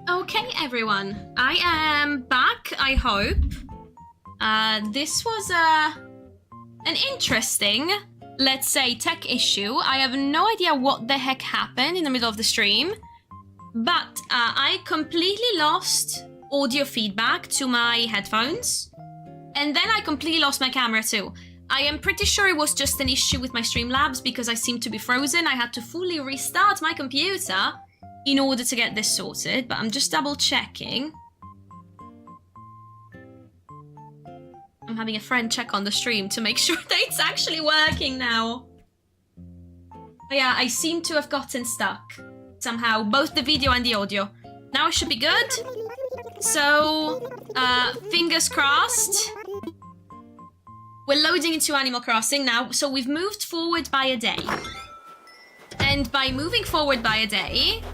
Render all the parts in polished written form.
Okay, everyone, I am back, I hope. This was an interesting, let's say, tech issue. I have no idea what the heck happened in the middle of the stream, but I completely lost audio feedback to my headphones, and then I completely lost my camera too. I am pretty sure it was just an issue with my Streamlabs because I seemed to be frozen. I had to fully restart my computer in order to get this sorted, but I'm just double checking. I'm having a friend check on the stream to make sure that it's actually working now. But yeah, I seem to have gotten stuck somehow, both the video and the audio. Now it should be good. So, fingers crossed. We're loading into Animal Crossing now, so we've moved forward by a day. And by moving forward by a day,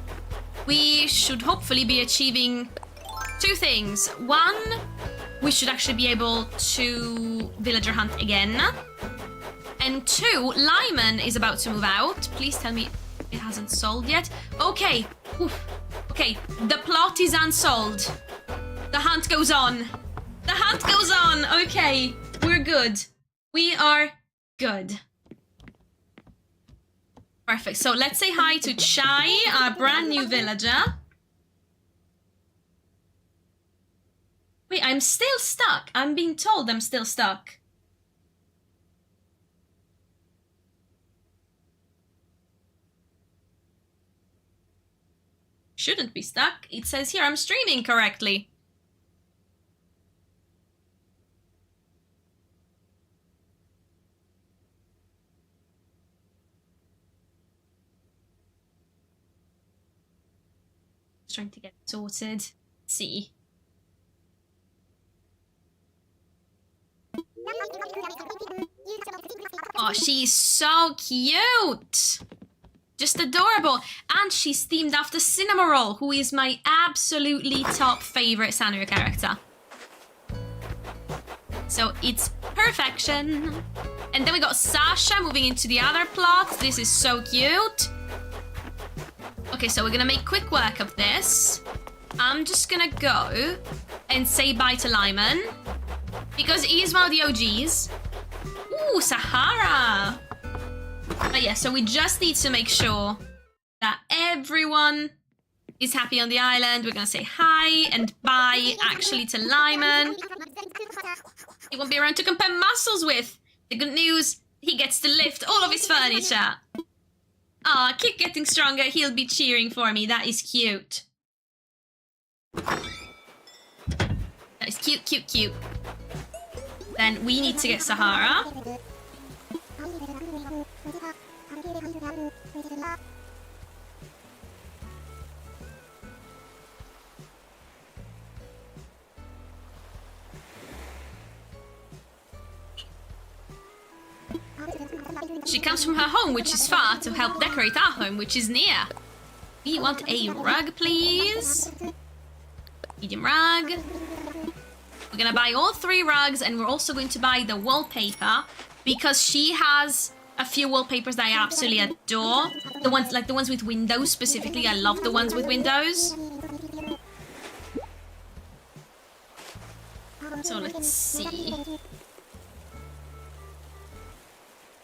we should hopefully be achieving two things. One, we should actually be able to villager hunt again. And two, Lyman is about to move out. Please tell me it hasn't sold yet. Okay. Oof. Okay, the plot is unsolved. The hunt goes on. The hunt goes on. Okay, we're good. We are good. Perfect. So let's say hi to Chai, our brand new villager. Wait, I'm still stuck. I'm being told I'm still stuck. Shouldn't be stuck. It says here I'm streaming correctly. Trying to get it sorted. Let's see. Oh, she's so cute! Just adorable. And she's themed after Cinnamoroll, who is my absolutely top favorite Sanrio character. So it's perfection. And then we got Sasha moving into the other plot. This is so cute. Okay, so we're gonna make quick work of this. I'm just gonna go and say bye to Lyman, because he's one of the OGs. Ooh, Sahara! But yeah, so we just need to make sure that everyone is happy on the island. We're gonna say hi and bye, actually, to Lyman. He won't be around to compare muscles with. The good news, he gets to lift all of his furniture. Aw, keep getting stronger. He'll be cheering for me. That is cute. That is cute, cute, cute. Then we need to get Sahara. She comes from her home, which is far, to help decorate our home, which is near. We want a rug, please. Medium rug. We're gonna buy all 3 rugs, and we're also going to buy the wallpaper, because she has a few wallpapers that I absolutely adore. The ones with windows specifically. I love the ones with windows. So let's see.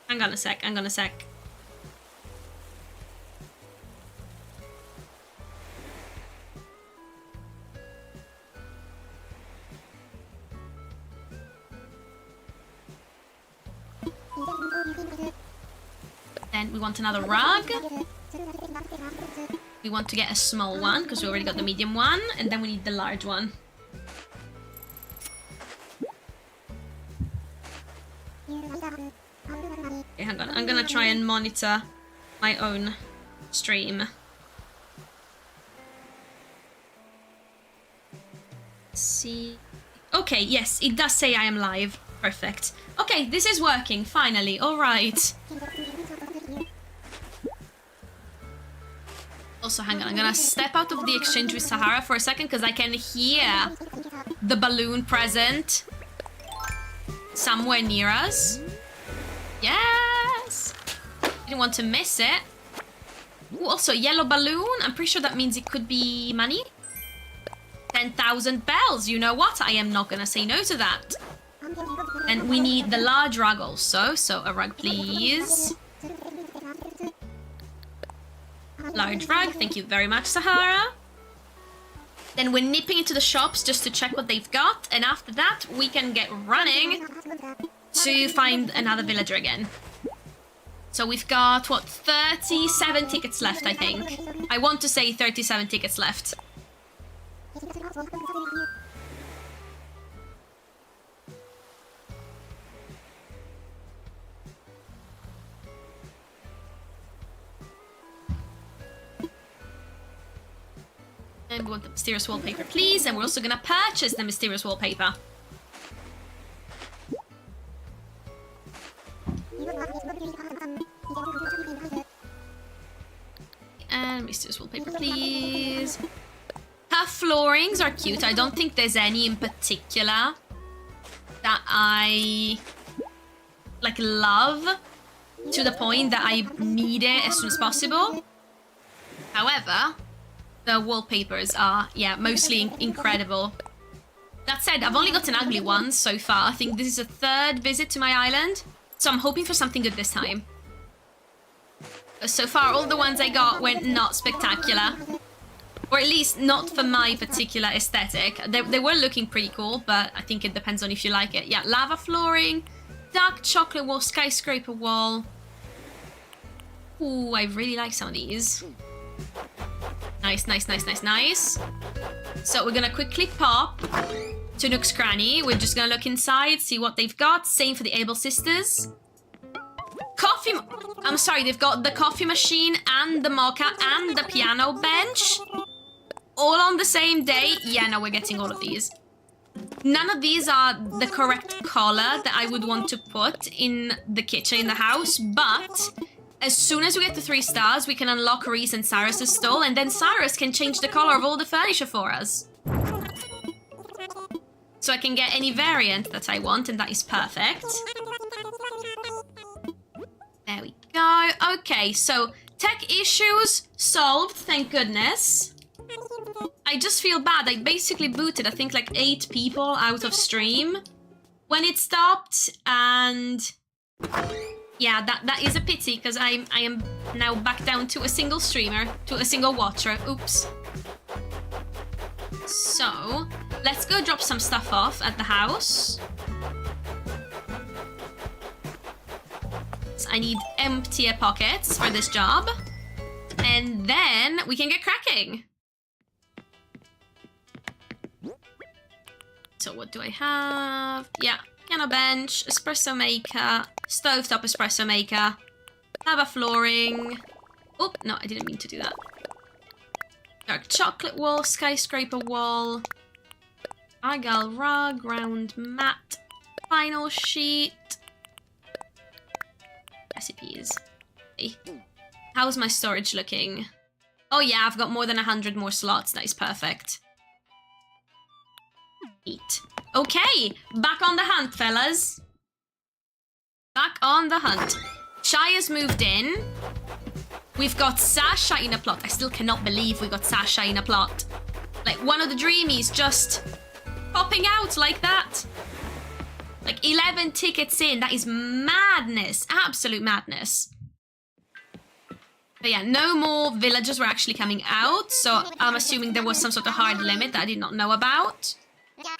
Hang on a sec, hang on a sec. Then we want another rug. We want to get a small one, because we already got the medium one. And then we need the large one. Okay, hang on. I'm gonna try and monitor my own stream. Let's see. Okay, yes, it does say I am live. Perfect. Okay, this is working, finally. Alright. Also, hang on. I'm gonna step out of the exchange with Sahara for a second, because I can hear the balloon present somewhere near us. Yes! Didn't want to miss it. Ooh, also, yellow balloon. I'm pretty sure that means it could be money. 10,000 bells. You know what? I am not gonna say no to that. And we need the large rug also. So a rug, please. Large rug. Thank you very much, Sahara. Then we're nipping into the shops just to check what they've got. And after that, we can get running to find another villager again. So we've got, what, 37 tickets left, I think. I want to say 37 tickets left. And we want the mysterious wallpaper, please. And we're also gonna purchase the mysterious wallpaper. And mysterious wallpaper, please. Her floorings are cute. I don't think there's any in particular that I like love to the point that I need it as soon as possible. However, the wallpapers are, yeah, mostly incredible. That said, I've only gotten ugly ones so far. I think this is a third visit to my island, so I'm hoping for something good this time. So far, all the ones I got were not spectacular. Or at least not for my particular aesthetic. They were looking pretty cool, but I think it depends on if you like it. Yeah, lava flooring, dark chocolate wall, skyscraper wall. Ooh, I really like some of these. Nice, nice, nice, nice, nice. So we're gonna quickly pop to Nook's Cranny. We're just gonna look inside, see what they've got. Same for the Able Sisters. Coffee... I'm sorry, they've got the coffee machine and the mocha and the piano bench. All on the same day. Yeah, no, we're getting all of these. None of these are the correct color that I would want to put in the kitchen in the house, but as soon as we get to 3 stars, we can unlock Reese and Cyrus's stall, and then Cyrus can change the color of all the furniture for us. So I can get any variant that I want, and that is perfect. There we go. Okay, so tech issues solved, thank goodness. I just feel bad. I basically booted, I think, like 8 people out of stream when it stopped, and yeah, that is a pity, because I am now back down to a single streamer, to a single watcher. Oops. So, let's go drop some stuff off at the house. So I need emptier pockets for this job. And then we can get cracking. So what do I have? Yeah, piano bench, espresso maker, stovetop espresso maker, lava flooring. Oh, no, I didn't mean to do that. Dark chocolate wall, skyscraper wall, argyle rug, round mat, final sheet, recipes. Hey. How's my storage looking? Oh yeah, I've got more than 100 more slots. That is perfect. Neat. Okay, back on the hunt, fellas. Back on the hunt. Shy has moved in. We've got Sasha in a plot. I still cannot believe we got Sasha in a plot. Like, one of the dreamies just popping out like that. Like, 11 tickets in. That is madness. Absolute madness. But yeah, no more villagers were actually coming out. So I'm assuming there was some sort of hard limit that I did not know about.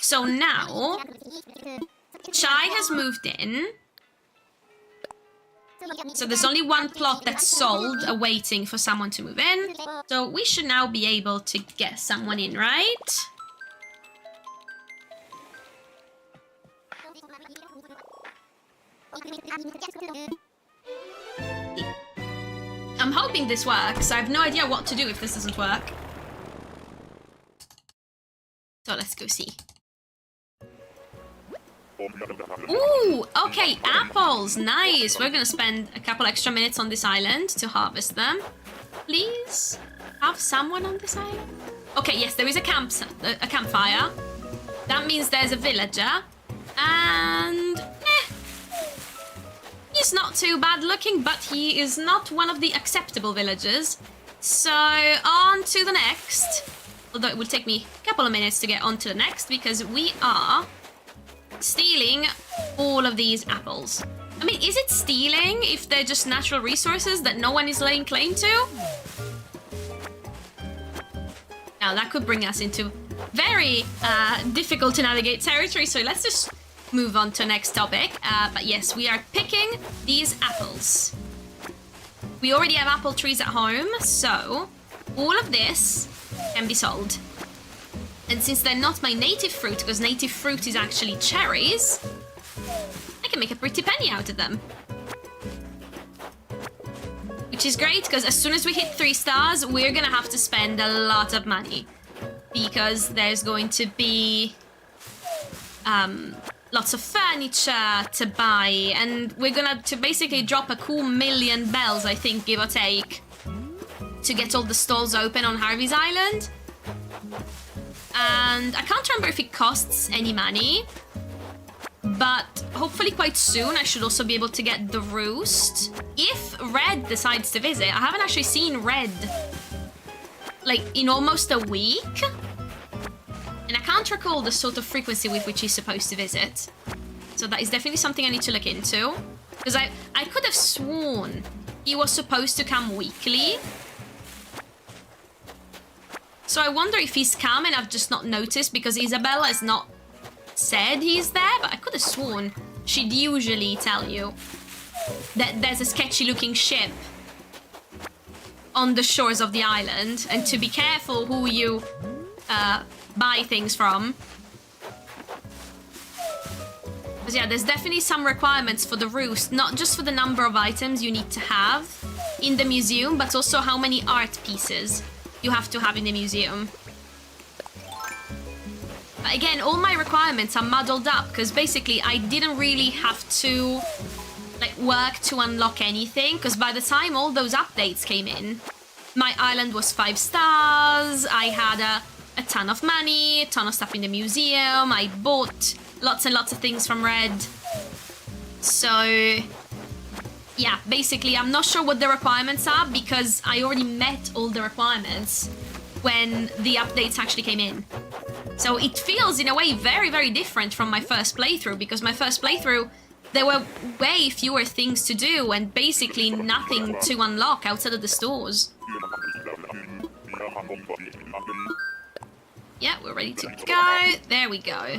So now, Shy has moved in. So there's only one plot that's sold, awaiting for someone to move in. So we should now be able to get someone in, right? I'm hoping this works. I have no idea what to do if this doesn't work. So let's go see. Ooh, okay, apples, nice. We're gonna spend a couple extra minutes on this island to harvest them. Please have someone on this island. Okay, yes, there is a campfire. That means there's a villager, and he's not too bad looking, but he is not one of the acceptable villagers. So on to the next. Although it will take me a couple of minutes to get on to the next because we are stealing all of these apples. I mean, is it stealing if they're just natural resources that no one is laying claim to? Now, that could bring us into very difficult to navigate territory, so let's just move on to the next topic. But yes, we are picking these apples. We already have apple trees at home, so all of this can be sold. And since they're not my native fruit, because native fruit is actually cherries, I can make a pretty penny out of them. Which is great, because as soon as we hit 3 stars, we're gonna have to spend a lot of money. Because there's going to be lots of furniture to buy, and we're gonna to basically drop a cool 1,000,000 bells, I think, give or take, to get all the stalls open on Harvey's Island. And I can't remember if it costs any money, but hopefully quite soon I should also be able to get the roost. If Red decides to visit, I haven't actually seen Red like in almost a week, and I can't recall the sort of frequency with which he's supposed to visit. So that is definitely something I need to look into, because I could have sworn he was supposed to come weekly. So I wonder if he's come and I've just not noticed because Isabella has not said he's there, but I could have sworn she'd usually tell you that there's a sketchy looking ship on the shores of the island, and to be careful who you buy things from. Because yeah, there's definitely some requirements for the roost, not just for the number of items you need to have in the museum, but also how many art pieces you have to have in the museum. But again, all my requirements are muddled up because basically I didn't really have to like work to unlock anything, because by the time all those updates came in, my island was 5 stars, I had a ton of money, a ton of stuff in the museum, I bought lots and lots of things from Red. So yeah, basically I'm not sure what the requirements are because I already met all the requirements when the updates actually came in. So it feels in a way very, very different from my first playthrough, because my first playthrough there were way fewer things to do and basically nothing to unlock outside of the stores. Yeah, we're ready to go. There we go.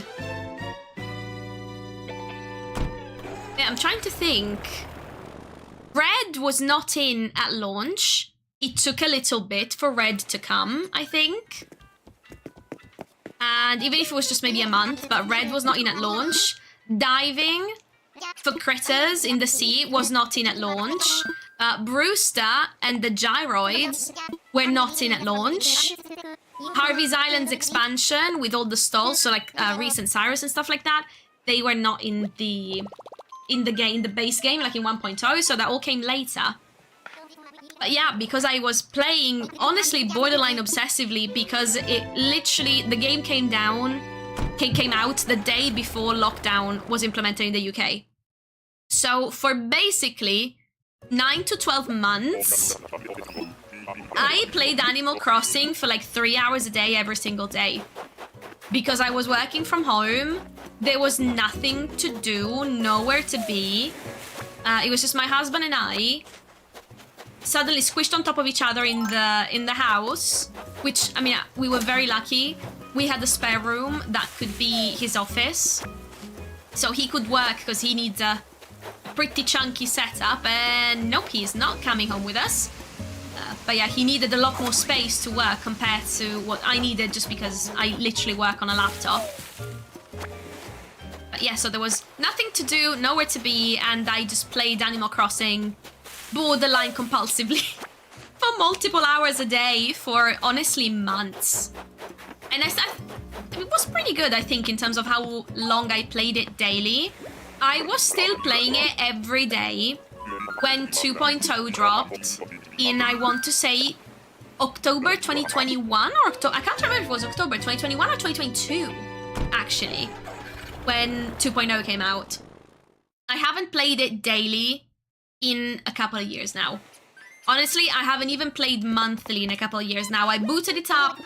Yeah, I'm trying to think. Red was not in at launch. It took a little bit for Red to come, I think. And even if it was just maybe a month, but Red was not in at launch. Diving for critters in the sea was not in at launch. Brewster and the gyroids were not in at launch. Harvey's Island's expansion with all the stalls, so like Reese and Cyrus and stuff like that, they were not in the game, the base game, like in 1.0, so that all came later. But yeah, because I was playing, honestly, borderline obsessively, because it literally, the game came out the day before lockdown was implemented in the UK. So for basically 9 to 12 months, I played Animal Crossing for like 3 hours a day every single day. Because I was working from home, there was nothing to do, nowhere to be. It was just my husband and I suddenly squished on top of each other in the house, which, I mean, we were very lucky. We had a spare room that could be his office, so he could work because he needs a pretty chunky setup, and nope, he's not coming home with us. But yeah, he needed a lot more space to work compared to what I needed, just because I literally work on a laptop. But yeah, so there was nothing to do, nowhere to be, and I just played Animal Crossing borderline compulsively for multiple hours a day for honestly months. And it was pretty good, I think, in terms of how long I played it daily. I was still playing it every day when 2.0 dropped in, I want to say, October 2021 or I can't remember if it was October 2021 or 2022, actually, when 2.0 came out. I haven't played it daily in a couple of years now. Honestly, I haven't even played monthly in a couple of years now. I booted it up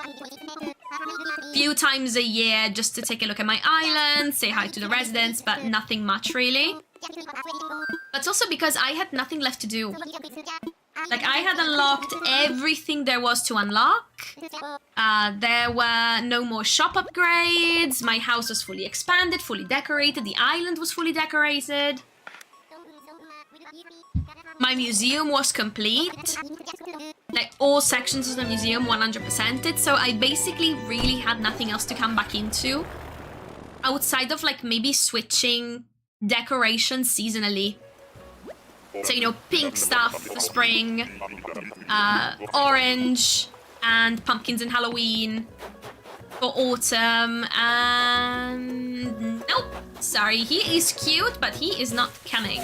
few times a year just to take a look at my island, say hi to the residents, but nothing much really. But also because I had nothing left to do. Like, I had unlocked everything there was to unlock. There were no more shop upgrades. My house was fully expanded, fully decorated. The island was fully decorated. My museum was complete. Like, all sections of the museum 100%ed. So I basically really had nothing else to come back into. Outside of, like, maybe switching decorations seasonally. So, you know, pink stuff for spring, orange, and pumpkins and Halloween for autumn, and nope, sorry, he is cute, but he is not coming.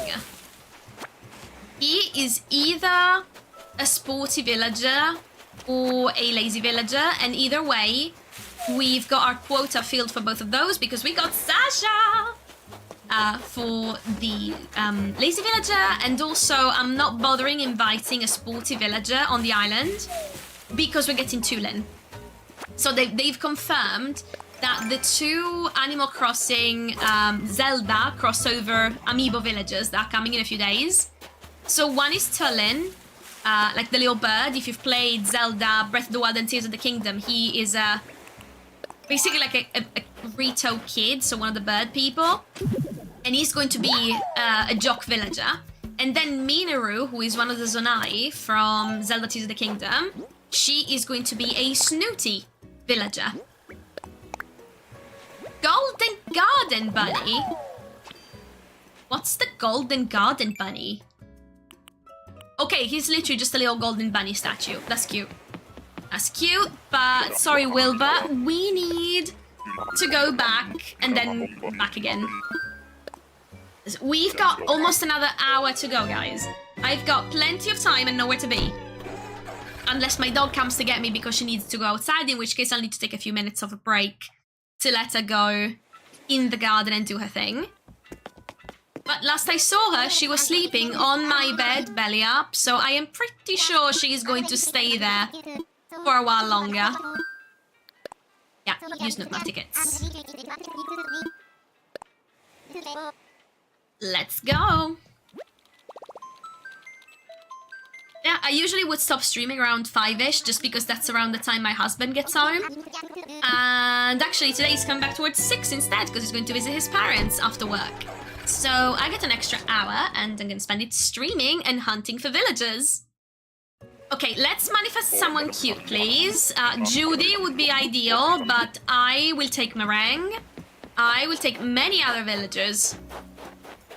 He is either a sporty villager or a lazy villager, and either way, we've got our quota filled for both of those because we got Sasha! For the lazy villager, and also I'm not bothering inviting a sporty villager on the island because we're getting Tulin. So they've confirmed that the two Animal Crossing Zelda crossover amiibo villagers that are coming in a few days. So one is Tulin, like the little bird. If you've played Zelda Breath of the Wild and Tears of the Kingdom, he is basically like a Rito kid, so one of the bird people. And he's going to be a jock villager. And then Minoru, who is one of the Zonai from Zelda Tears of the Kingdom, she is going to be a snooty villager. Golden Garden Bunny? What's the Golden Garden Bunny? Okay, he's literally just a little golden bunny statue. That's cute. That's cute, but sorry, Wilbur, we need to go back and then back again. We've got almost another hour to go, guys. I've got plenty of time and nowhere to be. Unless my dog comes to get me because she needs to go outside, in which case I'll need to take a few minutes of a break to let her go in the garden and do her thing. But last I saw her, she was sleeping on my bed, belly up, so I am pretty sure she's going to stay there for a while longer. Yeah, use Nookma tickets. Let's go. Yeah, I usually would stop streaming around 5-ish, just because that's around the time my husband gets home. And actually today he's coming back towards 6 instead, because he's going to visit his parents after work. So I get an extra hour, and I'm going to spend it streaming and hunting for villagers. Okay, let's manifest someone cute, please. Judy would be ideal, but I will take Meringue. I will take many other villagers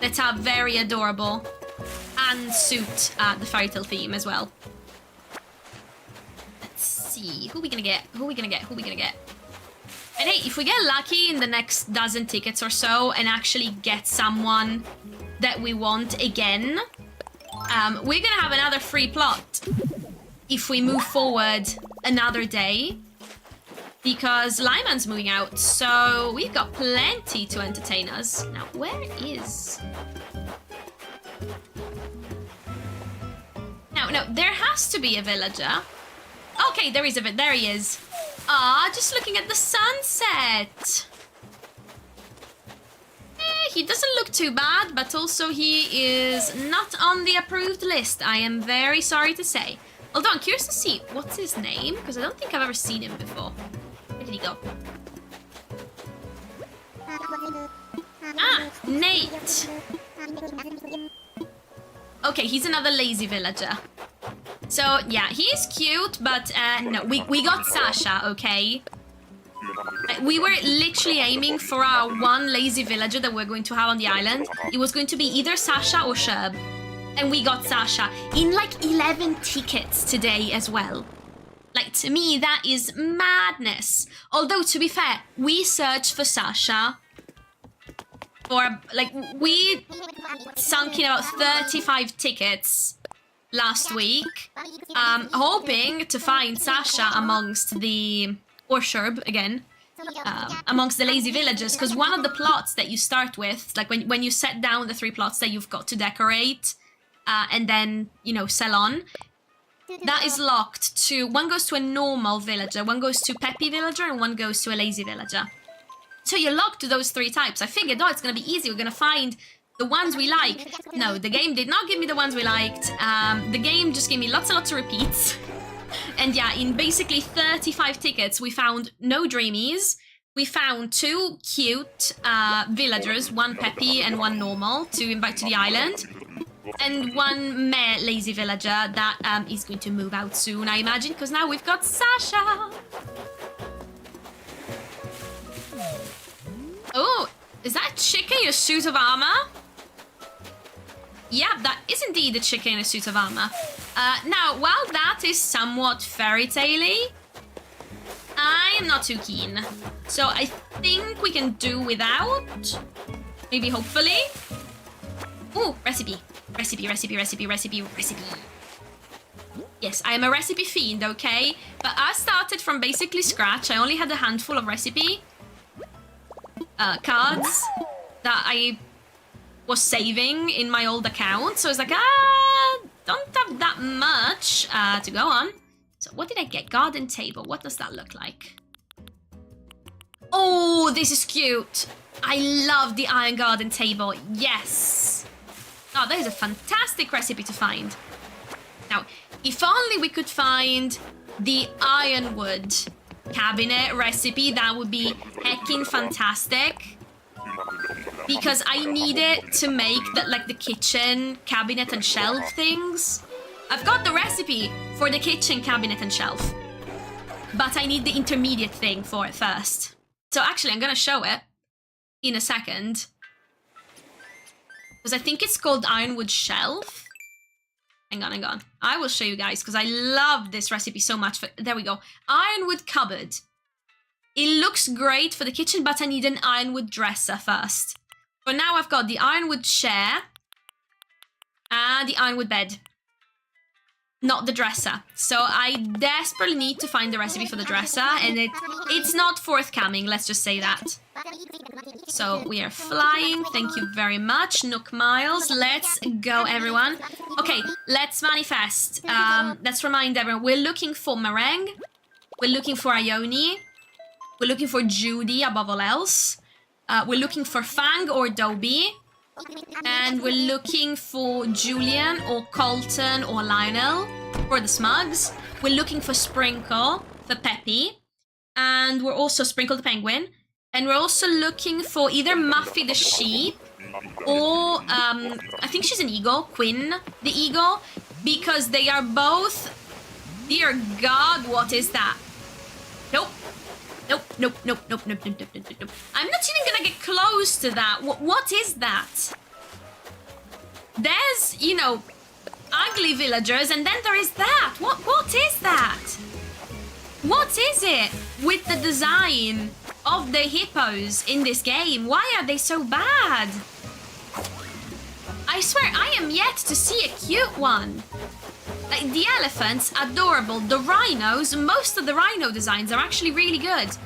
that are very adorable and suit the fairy tale theme as well. Let's see, who are we gonna get? Who are we gonna get? Who are we gonna get? And hey, if we get lucky in the next dozen tickets or so and actually get someone that we want again, we're gonna have another free plot if we move forward another day. Because Lyman's moving out, so we've got plenty to entertain us. Now, where is... No, there has to be a villager. Okay, there is there he is. Ah, just looking at the sunset. He doesn't look too bad, but also he is not on the approved list, I am very sorry to say. Although I'm curious to see, what's his name? Because I don't think I've ever seen him before. Where did he go? Ah, Nate. Okay, he's another lazy villager. So, yeah, he's cute, but no, we got Sasha, okay? We were literally aiming for our one lazy villager that we're going to have on the island. It was going to be either Sasha or Sherb. And we got Sasha in like 11 tickets today as well. Like, to me, that is madness. Although, to be fair, we searched for Sasha for, like, we sunk in about 35 tickets last week, hoping to find Sasha amongst the, or Sherb again, amongst the lazy villagers, because one of the plots that you start with, like when you set down the 3 plots that you've got to decorate, and then, you know, sell on, that is locked to... One goes to a normal villager, one goes to peppy villager, and one goes to a lazy villager. So you're locked to those 3 types. I figured, oh, it's going to be easy. We're going to find the ones we like. No, the game did not give me the ones we liked. The game just gave me lots and lots of repeats. And yeah, in basically 35 tickets, we found no dreamies. We found 2 cute villagers, one peppy and one normal, to invite to the island. And 1 meh lazy villager that is going to move out soon, I imagine, because now we've got Sasha. Oh, is that a chicken in a suit of armor? Yeah, that is indeed a chicken in a suit of armor. Now, while that is somewhat fairy tale-y, I am not too keen. So I think we can do without. Maybe, hopefully. Ooh, recipe. Recipe. Yes, I am a recipe fiend, okay? But I started from basically scratch. I only had a handful of recipe cards that I was saving in my old account. So I was like, don't have that much to go on. So what did I get? Garden table. What does that look like? Oh, this is cute. I love the iron garden table. Yes. Oh, that is a fantastic recipe to find. Now, if only we could find the ironwood cabinet recipe, that would be heckin' fantastic. Because I need it to make the kitchen cabinet and shelf things. I've got the recipe for the kitchen cabinet and shelf, but I need the intermediate thing for it first. So actually, I'm gonna show it in a second. Because I think it's called ironwood shelf. Hang on. I will show you guys because I love this recipe so much. There we go. Ironwood cupboard. It looks great for the kitchen, but I need an ironwood dresser first. For now, I've got the ironwood chair and the ironwood bed. Not the dresser. So I desperately need to find the recipe for the dresser, and it's not forthcoming, let's just say that. So we are flying. Thank you very much, Nook Miles. Let's go, everyone. Okay, let's manifest. Let's remind everyone, we're looking for Meringue. We're looking for Ione. We're looking for Judy above all else. We're looking for Fang or Dobie. And we're looking for Julian or Colton or Lionel for the Smugs. We're looking for Sprinkle for Peppy. And we're also Sprinkle the Penguin. And we're also looking for either Muffy the Sheep or I think she's an eagle, Quinn the Eagle, because they are both... Dear God, what is that? Nope. Nope. I'm not even gonna get close to that. What is that? There's, you know, ugly villagers, and then there is that. What is that? What is it with the design of the hippos in this game? Why are they so bad? I swear, I am yet to see a cute one. Like, the elephants, adorable. The rhinos, most of the rhino designs are actually really good.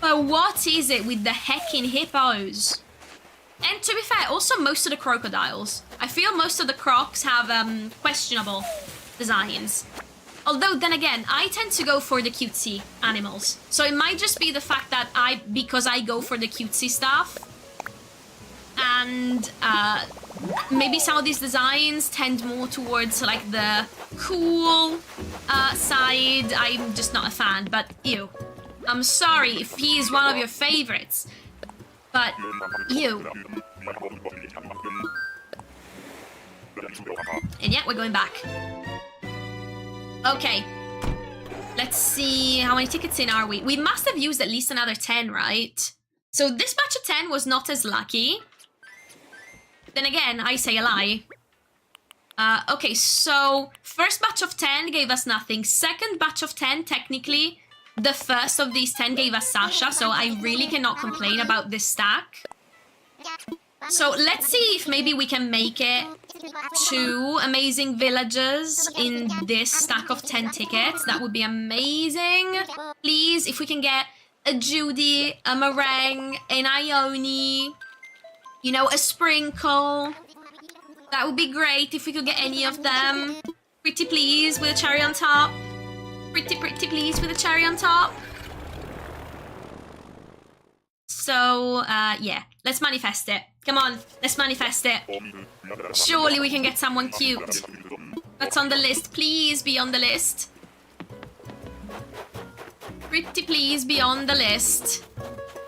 But what is it with the heckin' hippos? And to be fair, also most of the crocodiles. I feel most of the crocs have questionable designs. Although, then again, I tend to go for the cutesy animals. So it might just be the fact that because I go for the cutesy stuff. And maybe some of these designs tend more towards like the cool side. I'm just not a fan, but ew. I'm sorry if he is one of your favorites, but ew. And yeah, we're going back. Okay. Let's see, how many tickets in are we? We must have used at least another 10, right? So this batch of 10 was not as lucky. Then again, I say a lie. Okay, so first batch of 10 gave us nothing. Second batch of 10, technically, the first of these 10 gave us Sasha, so I really cannot complain about this stack. So let's see if maybe we can make it 2 amazing villagers in this stack of 10 tickets. That would be amazing. Please, if we can get a Judy, a Meringue, an Ione, you know, a Sprinkle. That would be great if we could get any of them. Pretty please with a cherry on top. Pretty please with a cherry on top. So, yeah, let's manifest it. Come on, let's manifest it. Surely we can get someone cute. That's on the list. Please be on the list. Pretty please be on the list.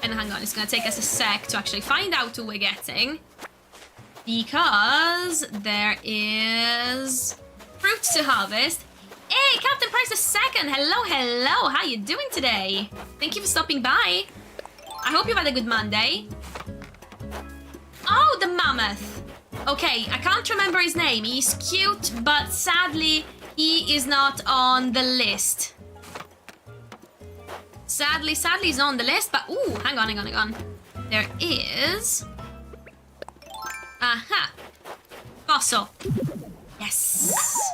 And hang on, it's gonna take us a sec to actually find out who we're getting. Because there is fruit to harvest. Hey, Captain Price II! Hello! How you doing today? Thank you for stopping by. I hope you've had a good Monday. Oh, the mammoth. Okay, I can't remember his name. He's cute, but sadly, he is not on the list. Sadly, he's not on the list, but... Ooh, hang on. There is... Aha. Fossil. Yes.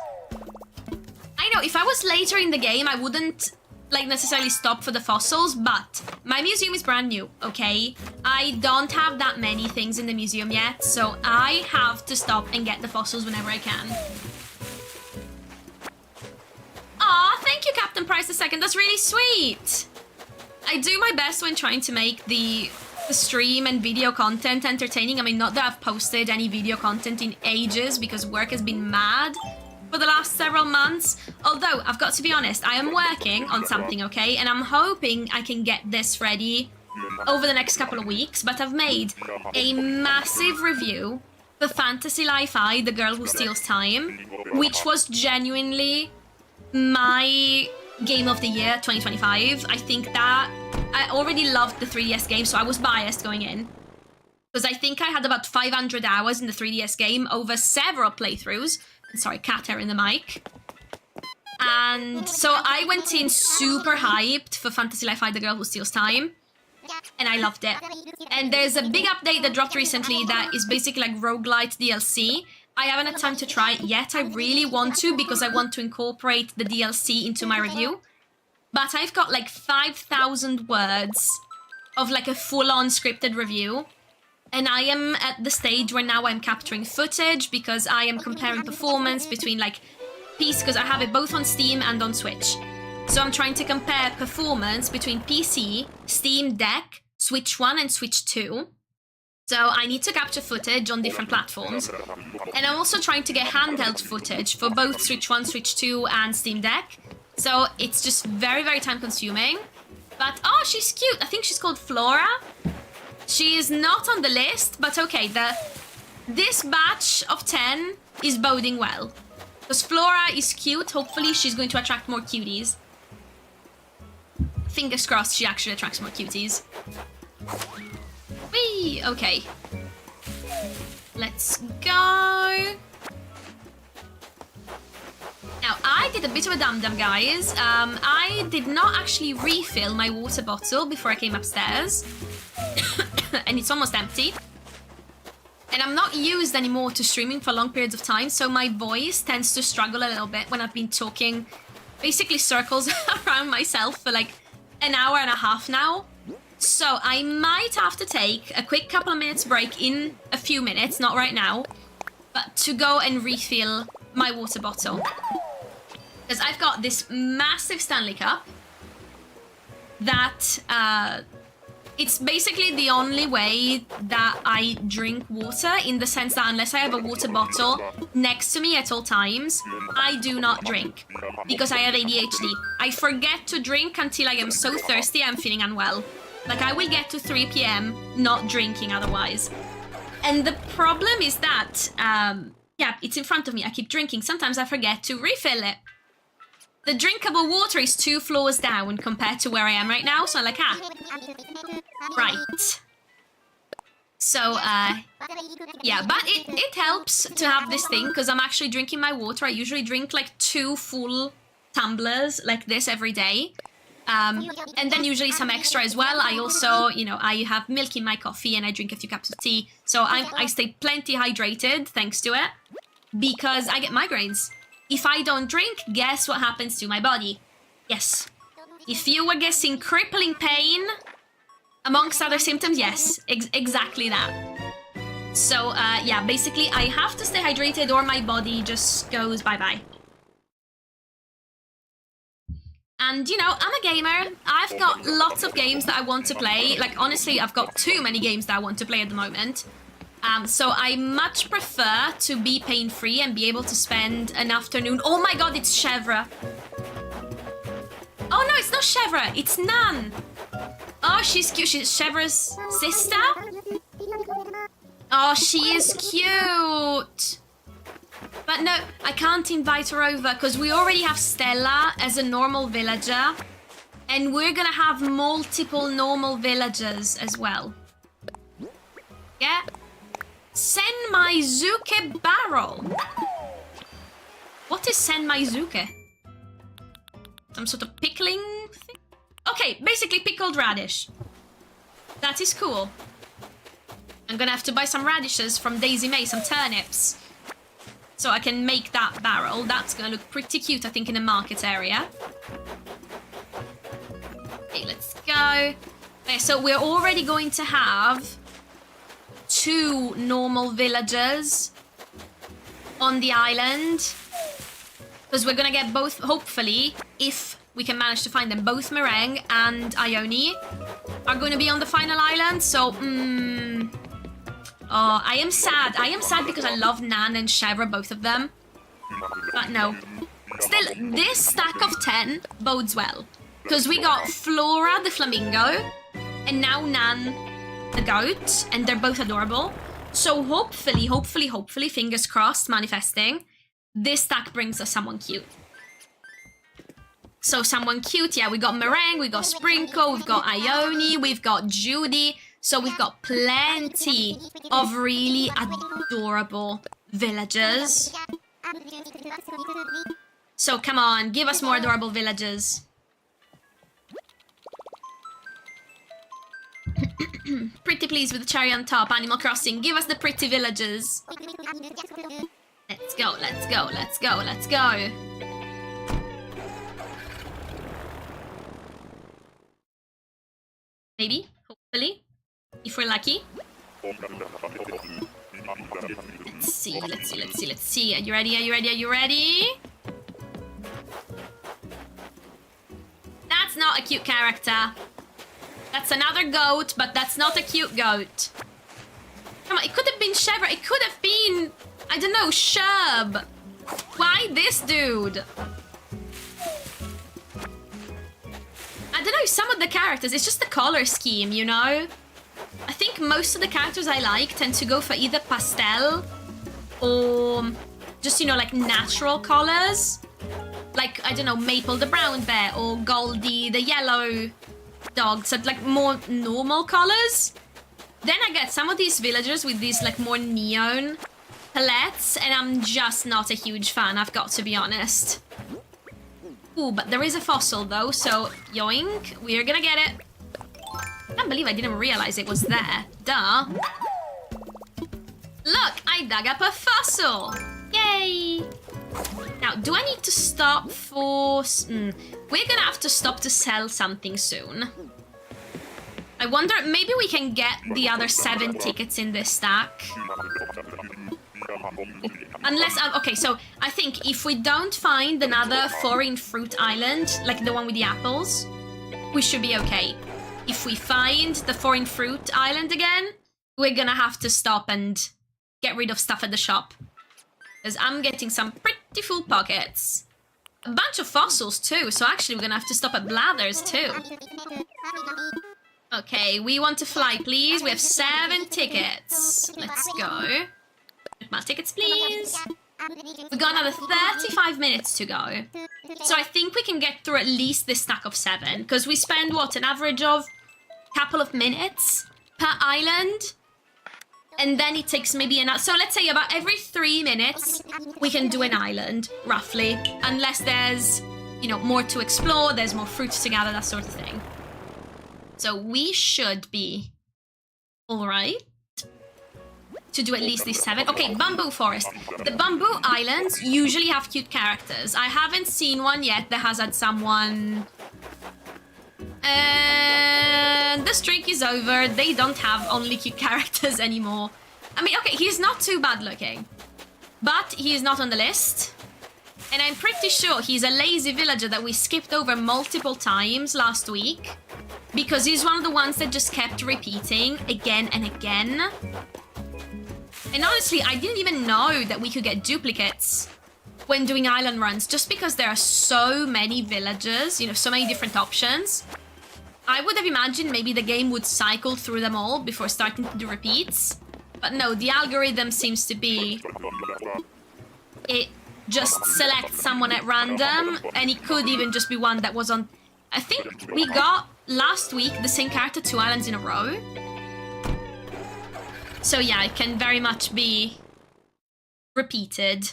I know, if I was later in the game, I wouldn't, like, necessarily stop for the fossils, but my museum is brand new, okay? I don't have that many things in the museum yet, so I have to stop and get the fossils whenever I can. Aw, thank you, Captain Price II. That's really sweet. I do my best when trying to make the stream and video content entertaining. I mean, not that I've posted any video content in ages because work has been mad for the last several months. Although, I've got to be honest, I am working on something, okay? And I'm hoping I can get this ready over the next couple of weeks. But I've made a massive review for Fantasy Life-I, The Girl Who Steals Time, which was genuinely my game of the year 2025. I think that I already loved the 3DS game, so I was biased going in. Because I think I had about 500 hours in the 3DS game over several playthroughs. Sorry, cat hair in the mic. And so I went in super hyped for Fantasy Life-I, The Girl Who Steals Time. And I loved it. And there's a big update that dropped recently that is basically like roguelite DLC. I haven't had time to try it yet. I really want to because I want to incorporate the DLC into my review. But I've got like 5,000 words of like a full-on scripted review. And I am at the stage where now I'm capturing footage because I am comparing performance between like PC, because I have it both on Steam and on Switch. So I'm trying to compare performance between PC, Steam Deck, Switch 1 and Switch 2. So I need to capture footage on different platforms. And I'm also trying to get handheld footage for both Switch 1, Switch 2 and Steam Deck. So it's just very, very time consuming. But, oh, she's cute. I think she's called Flora. She is not on the list, but okay, this batch of 10 is boding well. Because Flora is cute, hopefully she's going to attract more cuties. Fingers crossed she actually attracts more cuties. Whee! Okay. Let's go. Now, I did a bit of a dum-dum, guys. I did not actually refill my water bottle before I came upstairs. And it's almost empty. And I'm not used anymore to streaming for long periods of time, so my voice tends to struggle a little bit when I've been talking basically circles around myself for like an hour and a half now. So I might have to take a quick couple of minutes break in a few minutes, not right now, but to go and refill my water bottle. Because I've got this massive Stanley Cup that it's basically the only way that I drink water, in the sense that unless I have a water bottle next to me at all times, I do not drink. Because I have ADHD. I forget to drink until I am so thirsty I'm feeling unwell. Like, I will get to 3 p.m. not drinking otherwise. And the problem is that, yeah, it's in front of me. I keep drinking. Sometimes I forget to refill it. The drinkable water is 2 floors down compared to where I am right now, so I'm like, right. So, yeah, but it helps to have this thing, because I'm actually drinking my water. I usually drink like 2 full tumblers like this every day. And then usually some extra as well. I also, you know, I have milk in my coffee and I drink a few cups of tea. So I stay plenty hydrated thanks to it, because I get migraines. If I don't drink, guess what happens to my body? Yes. If you were guessing crippling pain, amongst other symptoms, yes, exactly that. So, yeah, basically I have to stay hydrated or my body just goes bye-bye. And, you know, I'm a gamer. I've got lots of games that I want to play. Like, honestly, I've got too many games that I want to play at the moment. So I much prefer to be pain-free and be able to spend an afternoon... Oh my god, it's Chèvre. Oh no, it's not Chèvre, it's Nan. Oh, she's cute. She's Chèvre's sister? Oh, she is cute. But no, I can't invite her over because we already have Stella as a normal villager. And we're gonna have multiple normal villagers as well. Yeah? Senmaizuke barrel. What is Senmaizuke? Some sort of pickling thing? Okay, basically pickled radish. That is cool. I'm gonna have to buy some radishes from Daisy May, some turnips. So I can make that barrel. That's gonna look pretty cute, I think, in the market area. Okay, let's go. Okay, so we're already going to have 2 normal villagers on the island. Because we're gonna get both, hopefully, if we can manage to find them, both Meringue and Ione are going to be on the final island. So, oh, I am sad. I am sad because I love Nan and Chèvre, both of them. But no. Still, this stack of 10 bodes well. Because we got Flora the flamingo and now Nan the goat, and they're both adorable. So hopefully, fingers crossed, manifesting, this stack brings us someone cute. So someone cute, yeah, we got Meringue, we got Sprinkle, we've got Ione, we've got Judy. So we've got plenty of really adorable villagers. So come on, give us more adorable villagers. Pretty please with the cherry on top, Animal Crossing. Give us the pretty villagers. Let's go, let's go, let's go, let's go. Maybe, hopefully, if we're lucky. Let's see, let's see, let's see, let's see. Are you ready? Are you ready? Are you ready? That's not a cute character. That's another goat, but that's not a cute goat. Come on, it could have been Chèvre. It could have been, I don't know, Sherb. Why this dude? I don't know, some of the characters, it's just the color scheme, you know? I think most of the characters I like tend to go for either pastel or just, you know, like natural colors. Like, I don't know, Maple the brown bear or Goldie the yellow dog. So like more normal colors. Then I get some of these villagers with these like more neon palettes and I'm just not a huge fan, I've got to be honest. Ooh, but there is a fossil though, so yoink, we're gonna get it. I can't believe I didn't realize it was there. Duh. Look, I dug up a fossil. Yay. Now, do I need to stop for... We're gonna have to stop to sell something soon. I wonder, maybe we can get the other 7 tickets in this stack. Unless, okay, so I think if we don't find another foreign fruit island, like the one with the apples, we should be okay. If we find the foreign fruit island again, we're gonna have to stop and get rid of stuff at the shop. Because I'm getting some pretty full pockets. A bunch of fossils too, so actually we're gonna have to stop at Blathers too. Okay, we want to fly, please. We have 7 tickets. Let's go. My tickets, please. We've got another 35 minutes to go. So I think we can get through at least this stack of 7. Because we spend, what, an average of a couple of minutes per island? And then it takes maybe another... So let's say about every 3 minutes, we can do an island, roughly. Unless there's, you know, more to explore, there's more fruits to gather, that sort of thing. So we should be alright to do at least these 7. Okay, Bamboo Forest. The Bamboo Islands usually have cute characters. I haven't seen one yet that has had someone... And the streak is over. They don't have only cute characters anymore. I mean, okay, he's not too bad looking. But he is not on the list. And I'm pretty sure he's a lazy villager that we skipped over multiple times last week. Because he's one of the ones that just kept repeating again and again. And honestly, I didn't even know that we could get duplicates when doing island runs. Just because there are so many villagers, you know, so many different options. I would have imagined maybe the game would cycle through them all before starting to do repeats. But no, the algorithm seems to be... It just selects someone at random, and it could even just be one that was on... I think we got, last week, the same character 2 islands in a row. So yeah, it can very much be repeated.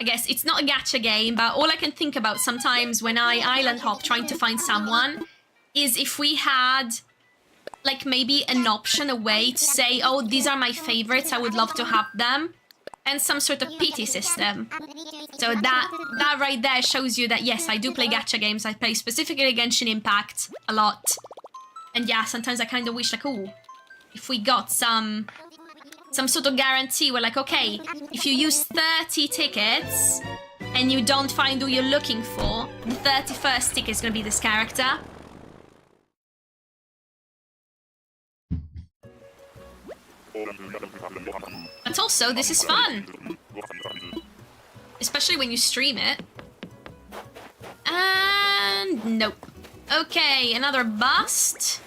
I guess it's not a gacha game, but all I can think about sometimes when I island hop trying to find someone is if we had... like maybe an option, a way to say, oh, these are my favorites, I would love to have them. And some sort of pity system. So that right there shows you that, yes, I do play gacha games. I play specifically Genshin Impact a lot. And yeah, sometimes I kind of wish, like, oh, if we got some sort of guarantee where, like, okay, if you use 30 tickets and you don't find who you're looking for, the 31st ticket is going to be this character. But also, this is fun! Especially when you stream it. And... nope. Okay, another bust.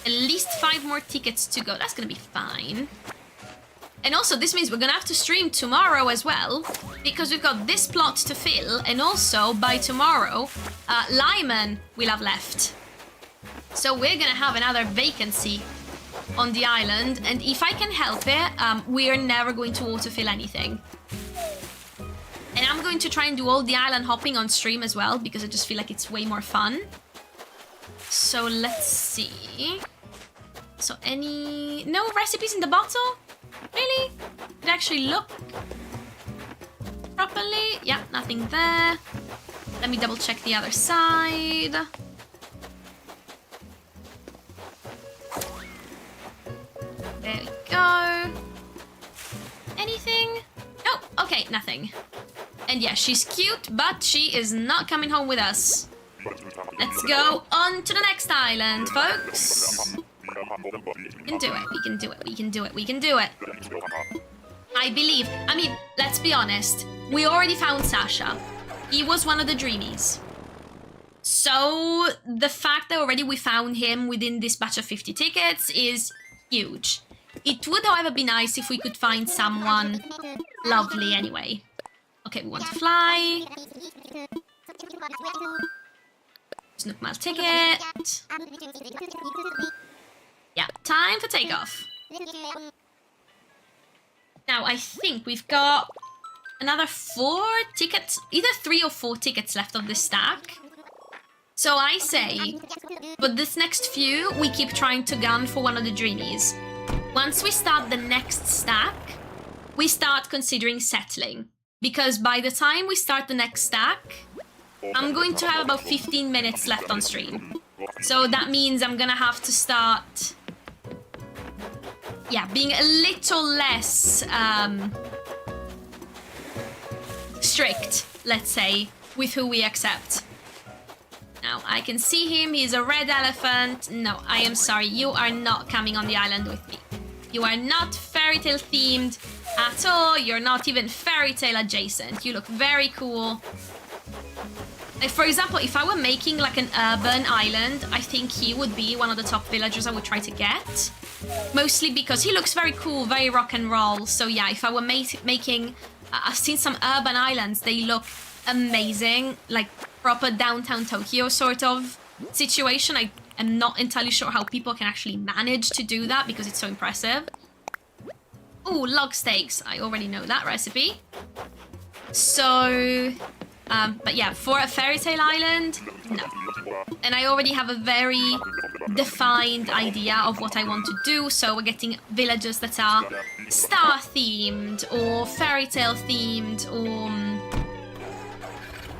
At least 5 more tickets to go. That's gonna be fine. And also, this means we're gonna have to stream tomorrow as well. Because we've got this plot to fill. And also, by tomorrow, Lyman will have left. So we're gonna have another vacancy on the island, and if I can help it, we are never going to autofill anything. And I'm going to try and do all the island hopping on stream as well, because I just feel like it's way more fun. So let's see. So no recipes in the bottle? Really? Did it actually look properly? Yeah, nothing there. Let me double check the other side. There we go. Anything? Nope. Okay, nothing. And yeah, she's cute, but she is not coming home with us. Let's go on to the next island, folks. We can do it. We can do it. We can do it. We can do it. I believe. I mean, let's be honest. We already found Sasha. He was one of the dreamies. So the fact that already we found him within this batch of 50 tickets is huge. It would, however, be nice if we could find someone lovely anyway. Okay, we want to fly. Snook Mile ticket. Yeah, time for takeoff. Now, I think we've got another 4 tickets, either 3 or 4 tickets left of this stack. So I say, but this next few, we keep trying to gun for one of the dreamies. Once we start the next stack, we start considering settling. Because by the time we start the next stack, I'm going to have about 15 minutes left on stream. So that means I'm gonna have to start... yeah, being a little less strict, let's say, with who we accept. Now, I can see him, he's a red elephant. No, I am sorry, you are not coming on the island with me. You are not fairy tale themed at all, you're not even fairy tale adjacent. You look very cool. Like, for example, if I were making like an urban island, I think he would be one of the top villagers I would try to get. Mostly because he looks very cool, very rock and roll. So yeah, if I were making... I've seen some urban islands, they look amazing. Like proper downtown Tokyo sort of situation. I am not entirely sure how people can actually manage to do that because it's so impressive. Ooh, log steaks. I already know that recipe. So... but yeah, for a fairy tale island, no. And I already have a very defined idea of what I want to do, so we're getting villages that are star-themed, or fairy tale themed, or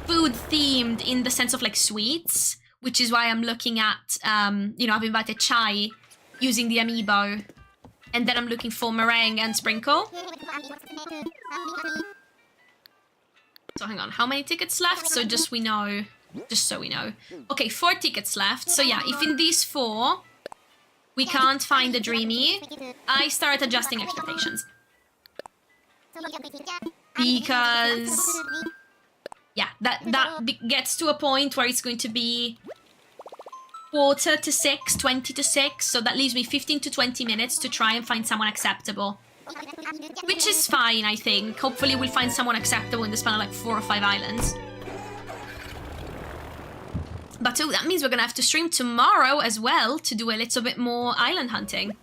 food-themed in the sense of like sweets, which is why I'm looking at, you know, I've invited Chai using the amiibo And then I'm looking for meringue and sprinkle. So hang on, how many tickets left? So just so we know. Okay, 4 tickets left. So yeah, if in these 4 we can't find the dreamy, I start adjusting expectations. Because yeah, that gets to a point where it's going to be 5:45, 20 to 6, so that leaves me 15 to 20 minutes to try and find someone acceptable. Which is fine, I think. Hopefully we'll find someone acceptable in the span of like 4 or 5 islands. But that means we're gonna have to stream tomorrow as well to do a little bit more island hunting.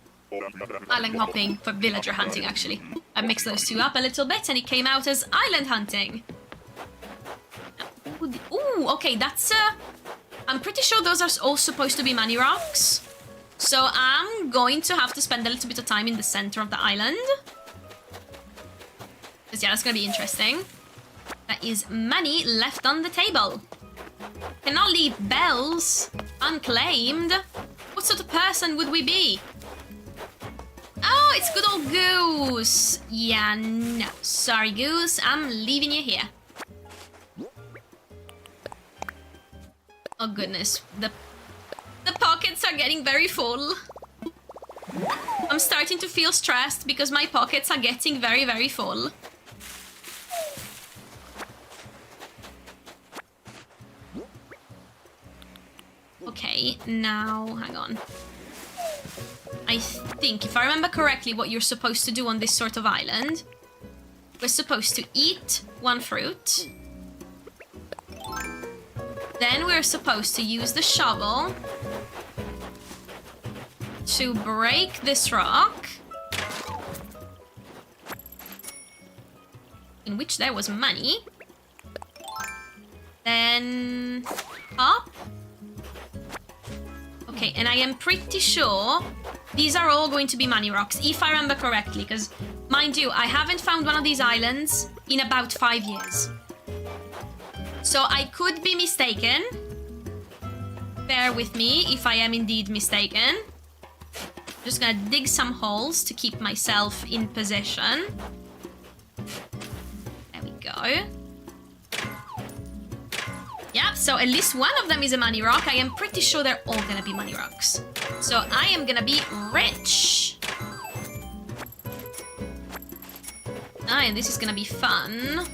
Island hopping for villager hunting, actually. I mixed those two up a little bit and it came out as island hunting. Ooh, okay, that's... I'm pretty sure those are all supposed to be money rocks. So I'm going to have to spend a little bit of time in the center of the island. Because yeah, that's going to be interesting. That is money left on the table. Cannot leave bells unclaimed. What sort of person would we be? Oh, it's good old Goose. Yeah, no. Sorry, Goose. I'm leaving you here. Oh goodness, the pockets are getting very full. I'm starting to feel stressed because my pockets are getting very, very full. Okay, now, hang on. I think, if I remember correctly, what you're supposed to do on this sort of island, we're supposed to eat 1 fruit. Then we're supposed to use the shovel to break this rock, in which there was money. Then up. Okay, and I am pretty sure these are all going to be money rocks, if I remember correctly, because, mind you, I haven't found one of these islands in about 5 years. So I could be mistaken. Bear with me if I am indeed mistaken. I'm just gonna dig some holes to keep myself in position. There we go. Yeah, so at least one of them is a money rock. I am pretty sure they're all gonna be money rocks. So I am gonna be rich. Ah, and this is gonna be fun.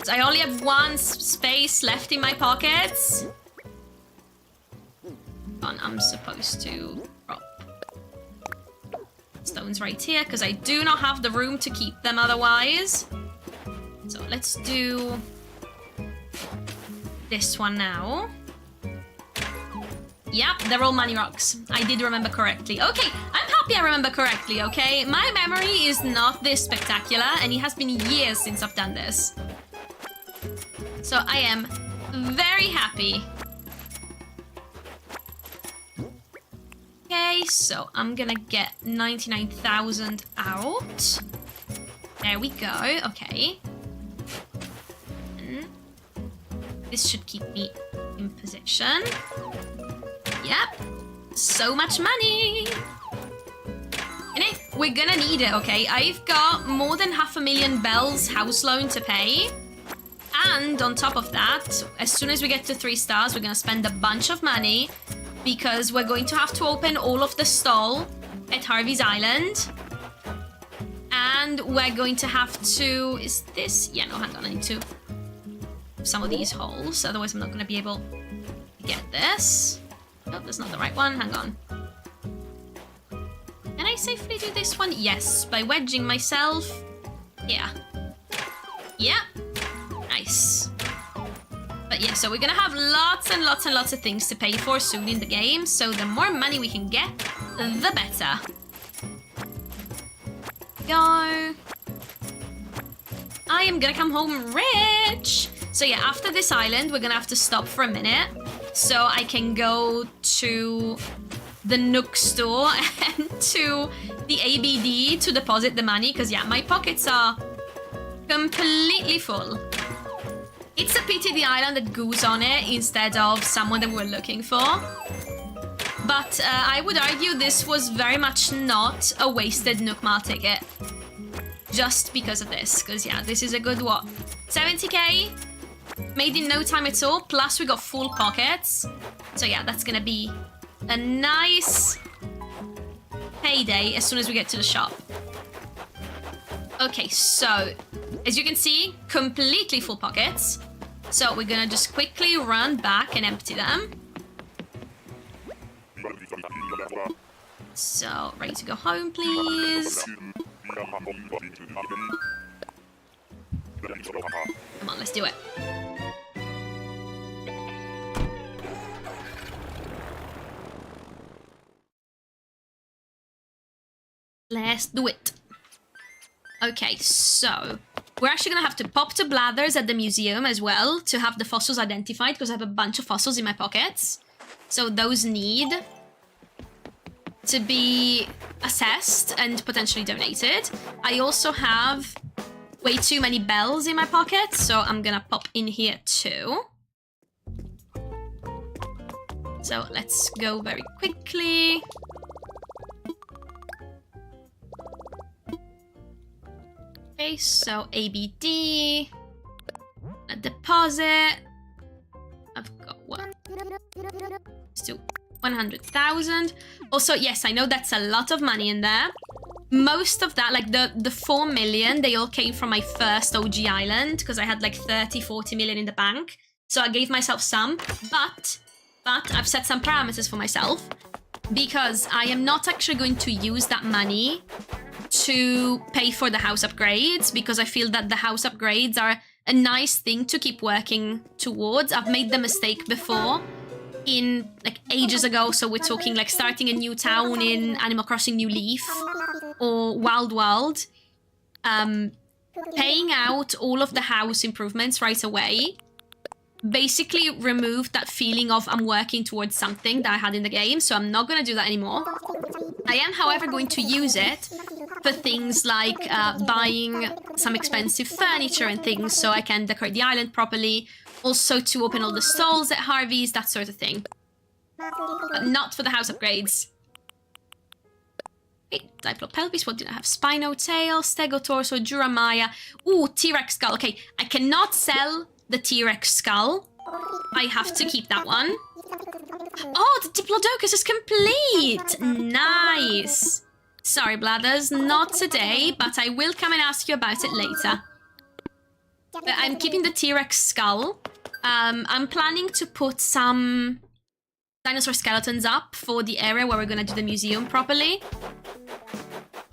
I only have 1 space left in my pockets. I'm supposed to drop stones right here because I do not have the room to keep them otherwise. So let's do this one now. Yep, they're all money rocks. I did remember correctly. Okay, I'm happy I remember correctly, okay? My memory is not this spectacular and it has been years since I've done this. So I am very happy. Okay, so I'm gonna get 99,000 out. There we go, okay. This should keep me in position. Yep, so much money. And we're gonna need it, okay? I've got more than 500,000 bells house loan to pay. And on top of that, as soon as we get to 3 stars, we're gonna spend a bunch of money because we're going to have to open all of the stall at Harvey's Island. And we're going to have to... Is this... Yeah, no, hang on, I need to... some of these holes, otherwise I'm not gonna be able to get this. Oh, that's not the right one, hang on. Can I safely do this one? Yes, by wedging myself. Yeah. Yeah. Nice. But yeah, so we're gonna have lots and lots and lots of things to pay for soon in the game, so the more money we can get, the better. Go. I am gonna come home rich! So yeah, after this island, we're gonna have to stop for a minute, so I can go to the Nook store and to the ABD to deposit the money, because yeah, my pockets are completely full. It's a pity the island had Goose on it instead of someone that we were looking for. But I would argue this was very much not a wasted Nook Mart ticket. Just because of this. Because, yeah, this is a good what? 70k? Made in no time at all. Plus, we got full pockets. So, yeah, that's going to be a nice payday as soon as we get to the shop. Okay, so, as you can see, completely full pockets. So, we're going to just quickly run back and empty them. So, ready to go home, please. Come on, let's do it. Let's do it. Okay, so we're actually gonna have to pop to Blathers at the museum as well to have the fossils identified because I have a bunch of fossils in my pockets. So those need to be assessed and potentially donated. I also have way too many bells in my pocket, so I'm gonna pop in here too. So let's go very quickly. Okay, so ABD, a deposit. I've got what? Let's do 100,000. Also, yes, I know that's a lot of money in there. Most of that, like the 4 million, they all came from my first OG island because I had like 30, 40 million in the bank. So I gave myself some, but I've set some parameters for myself because I am not actually going to use that money to pay for the house upgrades because I feel that the house upgrades are a nice thing to keep working towards. I've made the mistake before in like ages ago, so we're talking like starting a new town in Animal Crossing New Leaf or Wild World, paying out all of the house improvements right away basically removed that feeling of I'm working towards something that I had in the game, so I'm not going to do that anymore. I am, however, going to use it for things like buying some expensive furniture and things so I can decorate the island properly, also to open all the stalls at Harvey's, that sort of thing. But not for the house upgrades. Okay, Diplopelvis, what did I have? Spinotail, Stegotorso, Juramaya. Ooh, T-Rex skull. Okay, I cannot sell the T-Rex skull. I have to keep that one. Oh, the Diplodocus is complete! Nice! Sorry, Blathers, not today, but I will come and ask you about it later. But I'm keeping the T-Rex skull. I'm planning to put some dinosaur skeletons up for the area where we're going to do the museum properly.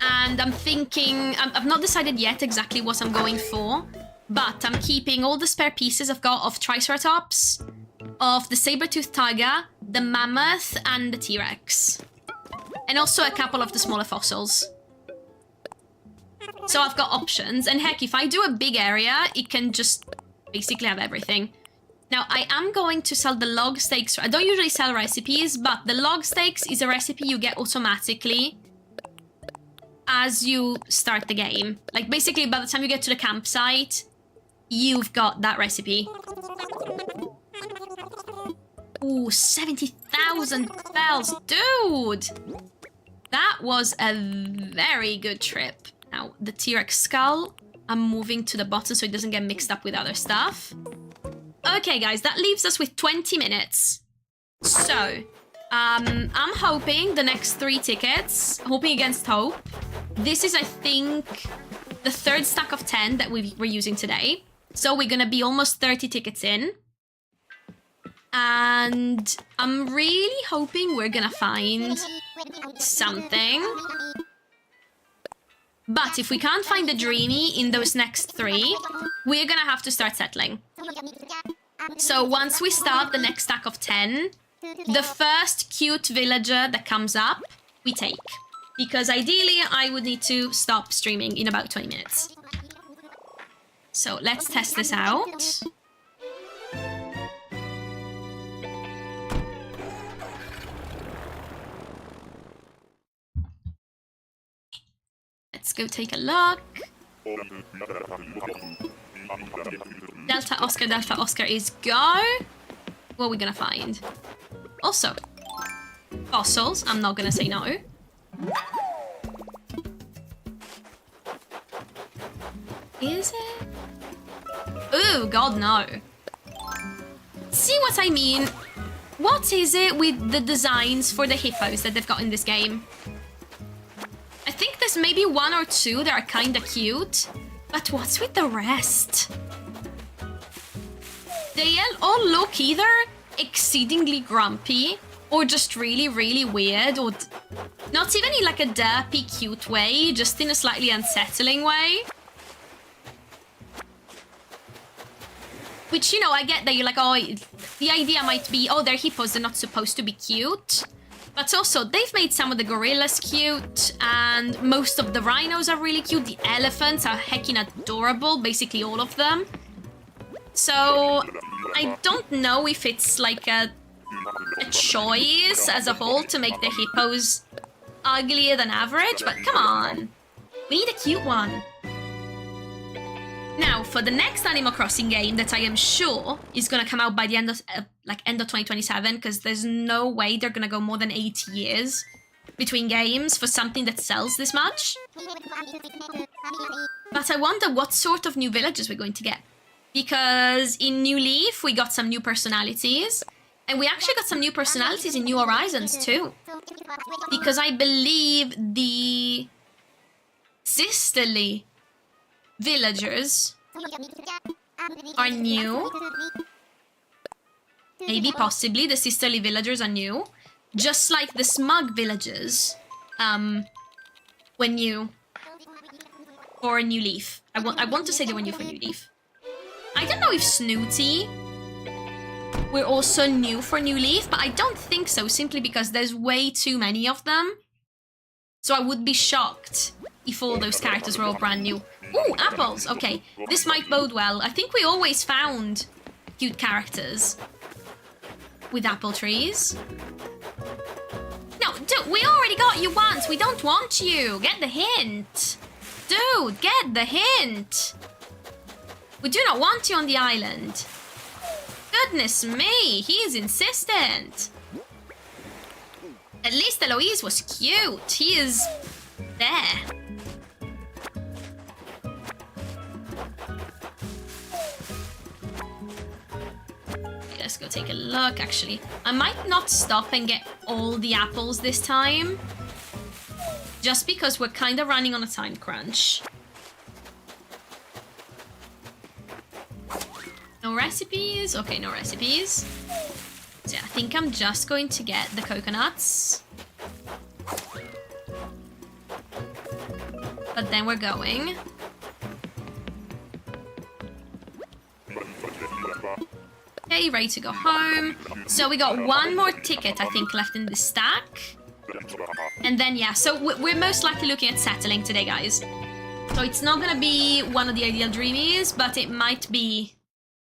And I'm thinking... I've not decided yet exactly what I'm going for, but I'm keeping all the spare pieces I've got of Triceratops, of the saber-toothed tiger, the mammoth, and the T-Rex. And also a couple of the smaller fossils. So I've got options. And heck, if I do a big area, it can just basically have everything. Now, I am going to sell the log steaks. I don't usually sell recipes, but the log steaks is a recipe you get automatically as you start the game. Like, basically, by the time you get to the campsite, you've got that recipe. Ooh, 70,000 bells. Dude! That was a very good trip. Now, the T-Rex skull, I'm moving to the bottom so it doesn't get mixed up with other stuff. Okay, guys, that leaves us with 20 minutes. So, I'm hoping the next 3 tickets, hoping against hope. This is, I think, the 3rd stack of 10 that we're using today. So we're gonna be almost 30 tickets in. And I'm really hoping we're gonna find something. But if we can't find the Dreamy in those next 3, we're gonna have to start settling. So once we start the next stack of 10, the first cute villager that comes up, we take. Because ideally, I would need to stop streaming in about 20 minutes. So let's test this out. Let's go take a look. Delta Oscar is go. What are we gonna find? Also, Fossils, I'm not gonna say no. Is it? Oh, God, no. See what I mean? What is it with the designs for the hippos that they've got in this game? I think there's maybe one or two that are kinda cute, but what's with the rest? They all look either exceedingly grumpy or just really, really weird, or not even in like a derpy, cute way, just in a slightly unsettling way. Which, you know, I get that you're like, oh, the idea might be, oh, they're hippos, they're not supposed to be cute. But also, they've made some of the gorillas cute, and most of the rhinos are really cute. The elephants are heckin' adorable, basically all of them. So, I don't know if it's like a choice as a whole to make the hippos uglier than average, but come on. We need a cute one. Now, for the next Animal Crossing game that I am sure is going to come out by the end of, end of 2027, because there's no way they're going to go more than 8 years between games for something that sells this much. But I wonder what sort of new villages we're going to get. Because in New Leaf, we got some new personalities. And we actually got some new personalities in New Horizons too. Because I believe the sisterly villagers are new. Maybe, possibly, the sisterly villagers are new. Just like the smug villagers were new for New Leaf. I want to say they were new for New Leaf. I don't know if Snooty were also new for New Leaf, but I don't think so, simply because there's way too many of them. So I would be shocked if all those characters were all brand new. Ooh, apples! Okay, this might bode well. I think we always found cute characters with apple trees. No, dude, we already got you once. We don't want you. Get the hint. Dude, get the hint. We do not want you on the island. Goodness me, he is insistent. At least Eloise was cute. He is there. Okay, let's go take a look, actually. I might not stop and get all the apples this time. Just because we're kind of running on a time crunch. No recipes? Okay, no recipes. So yeah, I think I'm just going to get the coconuts. But then we're going. Okay, ready to go home. So we got one more ticket, I think, left in the stack. And then, yeah, so we're most likely looking at settling today, guys. So it's not gonna be one of the ideal dreamies, but it might be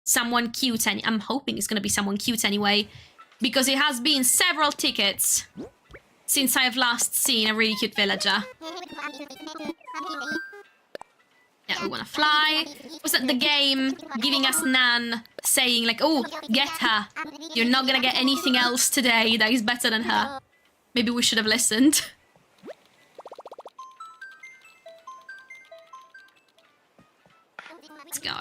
someone cute, and I'm hoping it's gonna be someone cute anyway, because it has been several tickets since I have last seen a really cute villager. Yeah, we wanna fly. Was that the game giving us Nan saying like, oh, get her. You're not gonna get anything else today that is better than her. Maybe we should have listened. Let's go.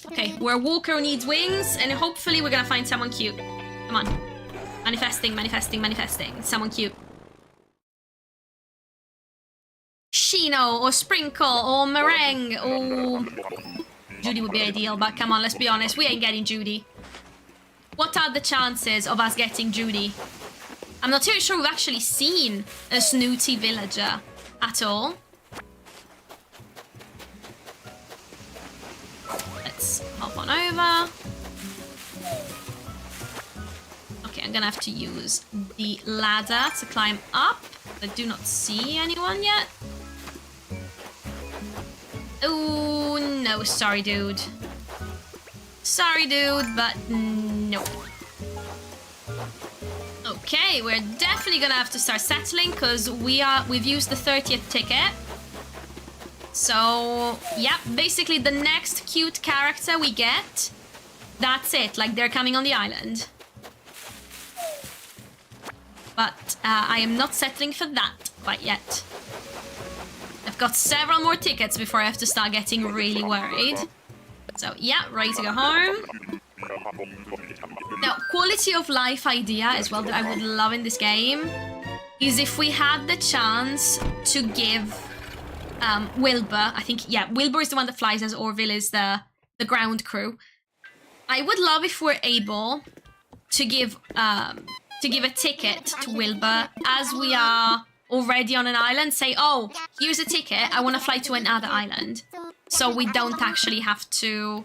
Okay, we're a walker who needs wings, and hopefully we're gonna find someone cute. Come on. Manifesting, manifesting, manifesting. Someone cute. Shino, or Sprinkle, or Meringue, or... Judy would be ideal, but come on, let's be honest. We ain't getting Judy. What are the chances of us getting Judy? I'm not too sure we've actually seen a snooty villager at all. Let's hop on over. Okay, I'm gonna have to use the ladder to climb up. I do not see anyone yet. Oh, no, sorry, dude. Sorry, dude, but no. Okay, we're definitely gonna have to start settling because we've used the 30th ticket. So, yeah, basically the next cute character we get, that's it. Like, they're coming on the island. but I am not settling for that quite yet. I've got several more tickets before I have to start getting really worried. So yeah, ready to go home. Now, quality of life idea as well that I would love in this game is if we had the chance to give Wilbur, I think, yeah, Wilbur is the one that flies as Orville is the ground crew. I would love if we're able to give a ticket to Wilbur as we are already on an island. Say, oh, here's a ticket. I want to fly to another island. So we don't actually have to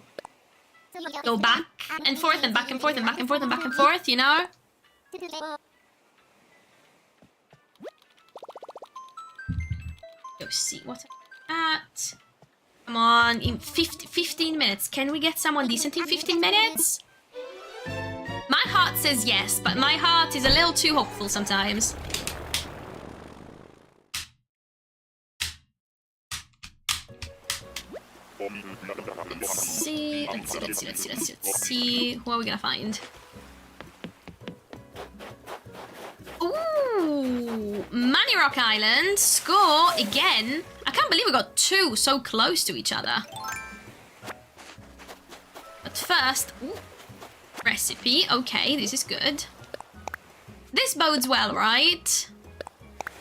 go back and forth and back and forth and back and forth and back and forth, you know? Go see what at. Come on, in 15 minutes. Can we get someone decent in 15 minutes? My heart says yes, but my heart is a little too hopeful sometimes. Let's see. Who are we gonna find? Ooh, Money Rock Island. Score again. I can't believe we got two so close to each other. But first, ooh, recipe. Okay, this is good. This bodes well, right?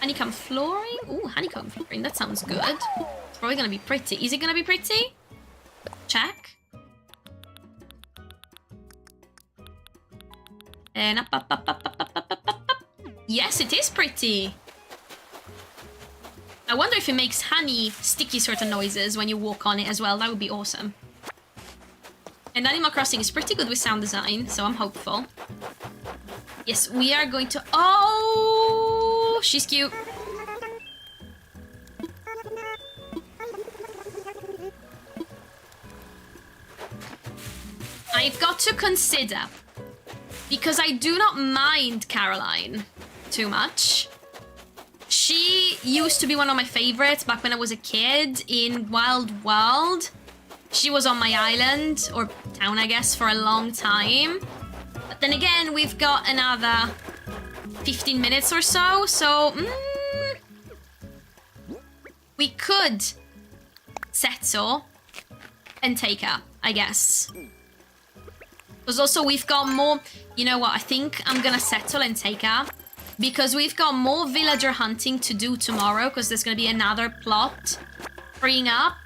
Honeycomb flooring. Ooh, honeycomb flooring. That sounds good. It's probably gonna be pretty. Is it gonna be pretty? Check. And up. Yes, it is pretty. I wonder if it makes honey sticky sort of noises when you walk on it as well. That would be awesome. And Animal Crossing is pretty good with sound design, so I'm hopeful. Yes, we are going to... Oh, she's cute. I've got to consider, because I do not mind Caroline too much. She used to be one of my favorites back when I was a kid in Wild World. She was on my island, or town, I guess, for a long time. But then again, we've got another 15 minutes or so, so... we could settle and take her, I guess. Because also we've got more... You know what, I think I'm gonna settle and take her. Because we've got more villager hunting to do tomorrow, because there's gonna be another plot freeing up.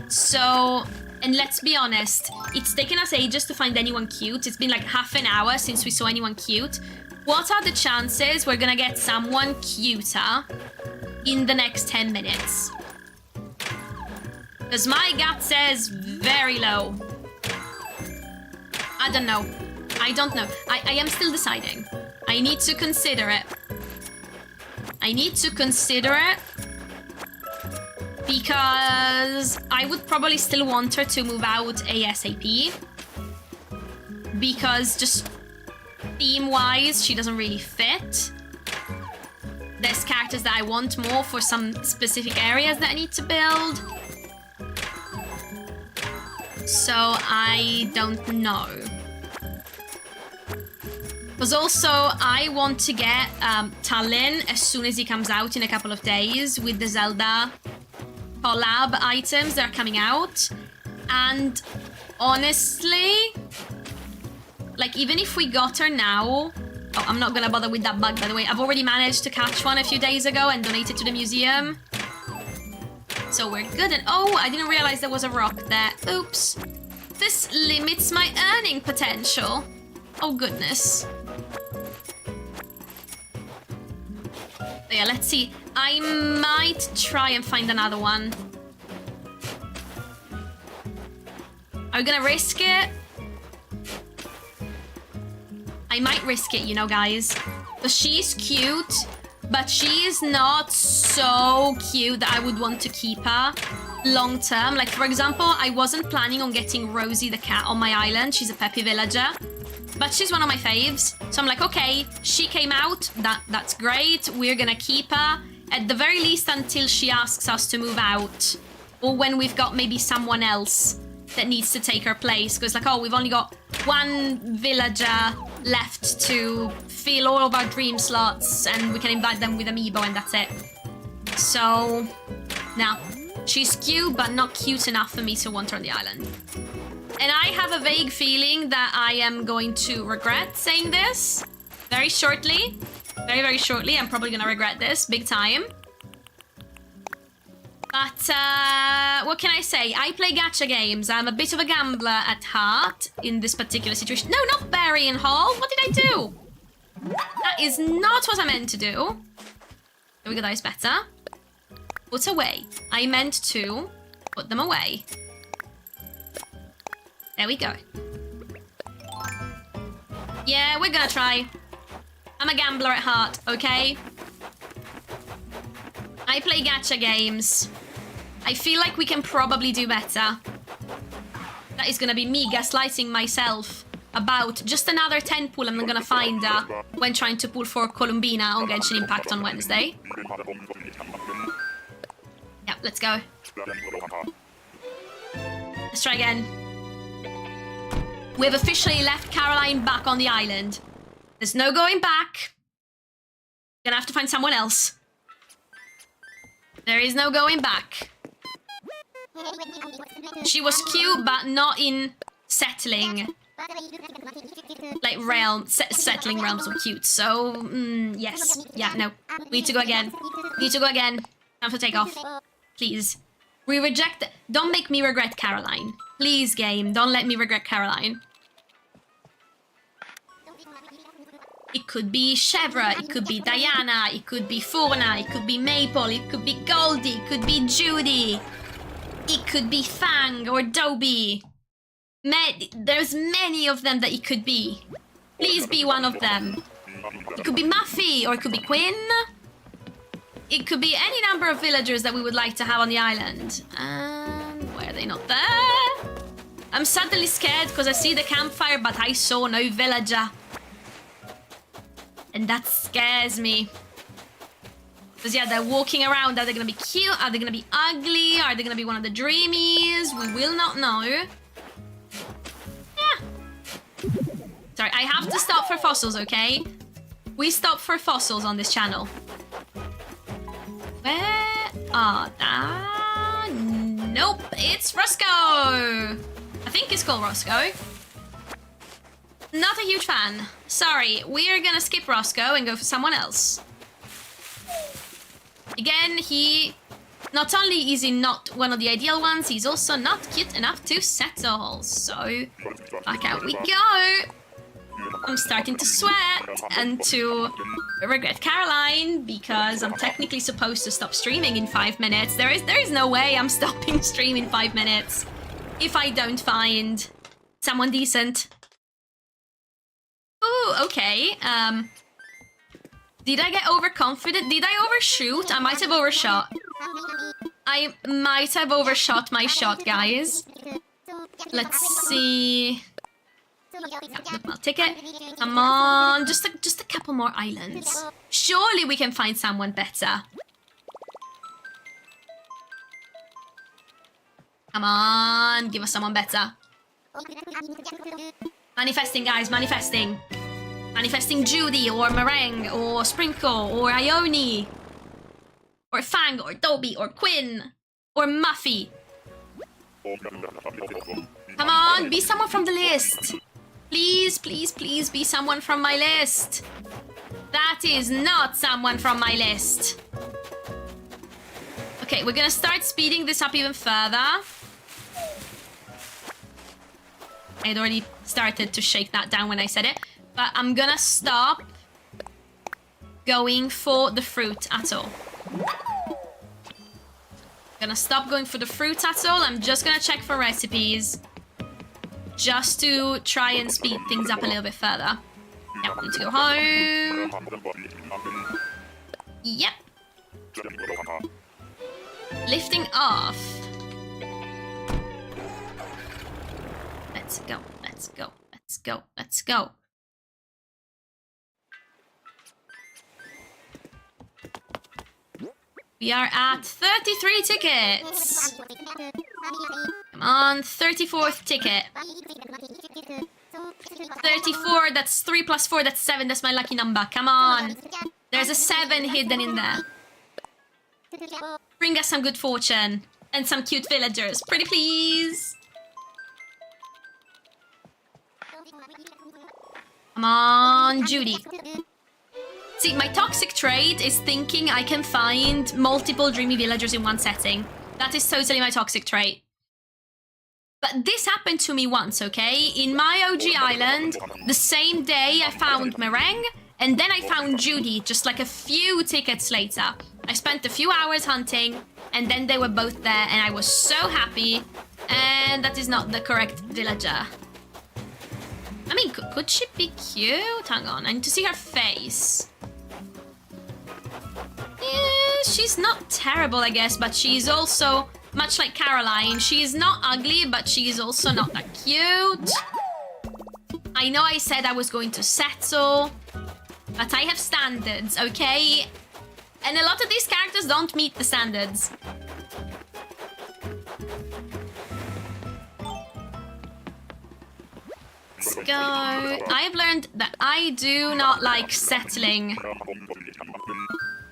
So, and let's be honest, it's taken us ages to find anyone cute. It's been like half an hour since we saw anyone cute. What are the chances we're gonna get someone cuter in the next 10 minutes? Because my gut says very low. I don't know. I don't know. I am still deciding. I need to consider it. Because I would probably still want her to move out ASAP. Because just theme-wise, she doesn't really fit. There's characters that I want more for some specific areas that I need to build. So I don't know. Because also, I want to get Tallinn as soon as he comes out in a couple of days with the Zelda collab items that are coming out. And honestly, like, even if we got her now... Oh, I'm not gonna bother with that bug, by the way. I've already managed to catch one a few days ago and donate it to the museum. So we're good. And oh, I didn't realize there was a rock there. Oops. This limits my earning potential. Oh, goodness. So yeah, let's see. I might try and find another one. Are we gonna risk it? I might risk it, you know, guys. Because she's cute, but she is not so cute that I would want to keep her long term. Like, for example, I wasn't planning on getting Rosie the cat on my island. She's a peppy villager. But she's one of my faves. So I'm like, okay, she came out. That's great. We're gonna keep her. At the very least until she asks us to move out. Or when we've got maybe someone else that needs to take her place. Because like, oh, we've only got one villager left to fill all of our dream slots, and we can invite them with Amiibo, and that's it. So, now, she's cute, but not cute enough for me to want her on the island. And I have a vague feeling that I am going to regret saying this very shortly. Very, very shortly. I'm probably gonna regret this big time. But, what can I say? I play gacha games. I'm a bit of a gambler at heart in this particular situation. No, not Barry and Hall. What did I do? That is not what I meant to do. There we go, that is better. Put away. I meant to put them away. There we go. Yeah, we're gonna try. I'm a gambler at heart, okay? I play gacha games. I feel like we can probably do better. That is gonna be me gaslighting myself about just another 10 pull I'm gonna find when trying to pull for Columbina on Genshin Impact on Wednesday. Yep, let's go. Let's try again. We've officially left Caroline back on the island. There's no going back. Gonna have to find someone else. There is no going back. She was cute, but not in settling. Like settling realms of cute. So, yes. Yeah, no. We need to go again. We need to go again. Time for takeoff. Please. We reject... Don't make me regret Caroline. Please, game. Don't let me regret Caroline. It could be Chevra, it could be Diana, it could be Furna, it could be Maple, it could be Goldie, it could be Judy. It could be Fang or Dobie. There's many of them that it could be. Please be one of them. It could be Muffy, or it could be Quinn. It could be any number of villagers that we would like to have on the island. And why are they not there? I'm suddenly scared because I see the campfire, but I saw no villager. And that scares me. Because yeah, they're walking around. Are they gonna be cute? Are they gonna be ugly? Are they gonna be one of the dreamies? We will not know. Yeah. Sorry, I have to stop for fossils, okay? We stop for fossils on this channel. Where are they? Nope, it's Roscoe. I think it's called Roscoe. Not a huge fan. Sorry, we are gonna skip Roscoe and go for someone else. Again, not only is he not one of the ideal ones, he's also not cute enough to settle. So, back out we go. I'm starting to sweat and to regret Caroline because I'm technically supposed to stop streaming in 5 minutes. There is no way I'm stopping stream in 5 minutes if I don't find someone decent. Ooh, okay. Did I get overconfident? Did I overshoot? I might have overshot. I might have overshot my shot, guys. Let's see. Yeah, I'll take it. Come on, just a couple more islands. Surely we can find someone better. Come on, give us someone better. Manifesting, guys, manifesting. Manifesting Judy, or Meringue, or Sprinkle, or Ione. Or Fang, or Dobie, or Quinn, or Muffy. Come on, be someone from the list. Please, please, please be someone from my list. That is not someone from my list. Okay, we're gonna start speeding this up even further. I had already started to shake that down when I said it. But I'm gonna stop going for the fruit at all. Gonna stop going for the fruit at all. I'm just gonna check for recipes. Just to try and speed things up a little bit further. Yep, need to go home. Yep. Lifting off. Let's go, let's go, let's go, let's go. We are at 33 tickets. Come on, 34th ticket. 34, that's 3 plus 4, that's 7, that's my lucky number. Come on. There's a 7 hidden in there. Bring us some good fortune. And some cute villagers. Pretty please. Come on, Judy. See, my toxic trait is thinking I can find multiple dreamy villagers in one setting. That is totally my toxic trait. But this happened to me once, okay? In my OG island, the same day I found Meringue, and then I found Judy just like a few tickets later. I spent a few hours hunting, and then they were both there, and I was so happy. And that is not the correct villager. I mean, could she be cute? Hang on, I need to see her face. Yeah, she's not terrible, I guess, but she's also, much like Caroline, she's not ugly, but she's also not that cute. I know I said I was going to settle, but I have standards, okay? And a lot of these characters don't meet the standards. Let's go. I have learned that I do not like settling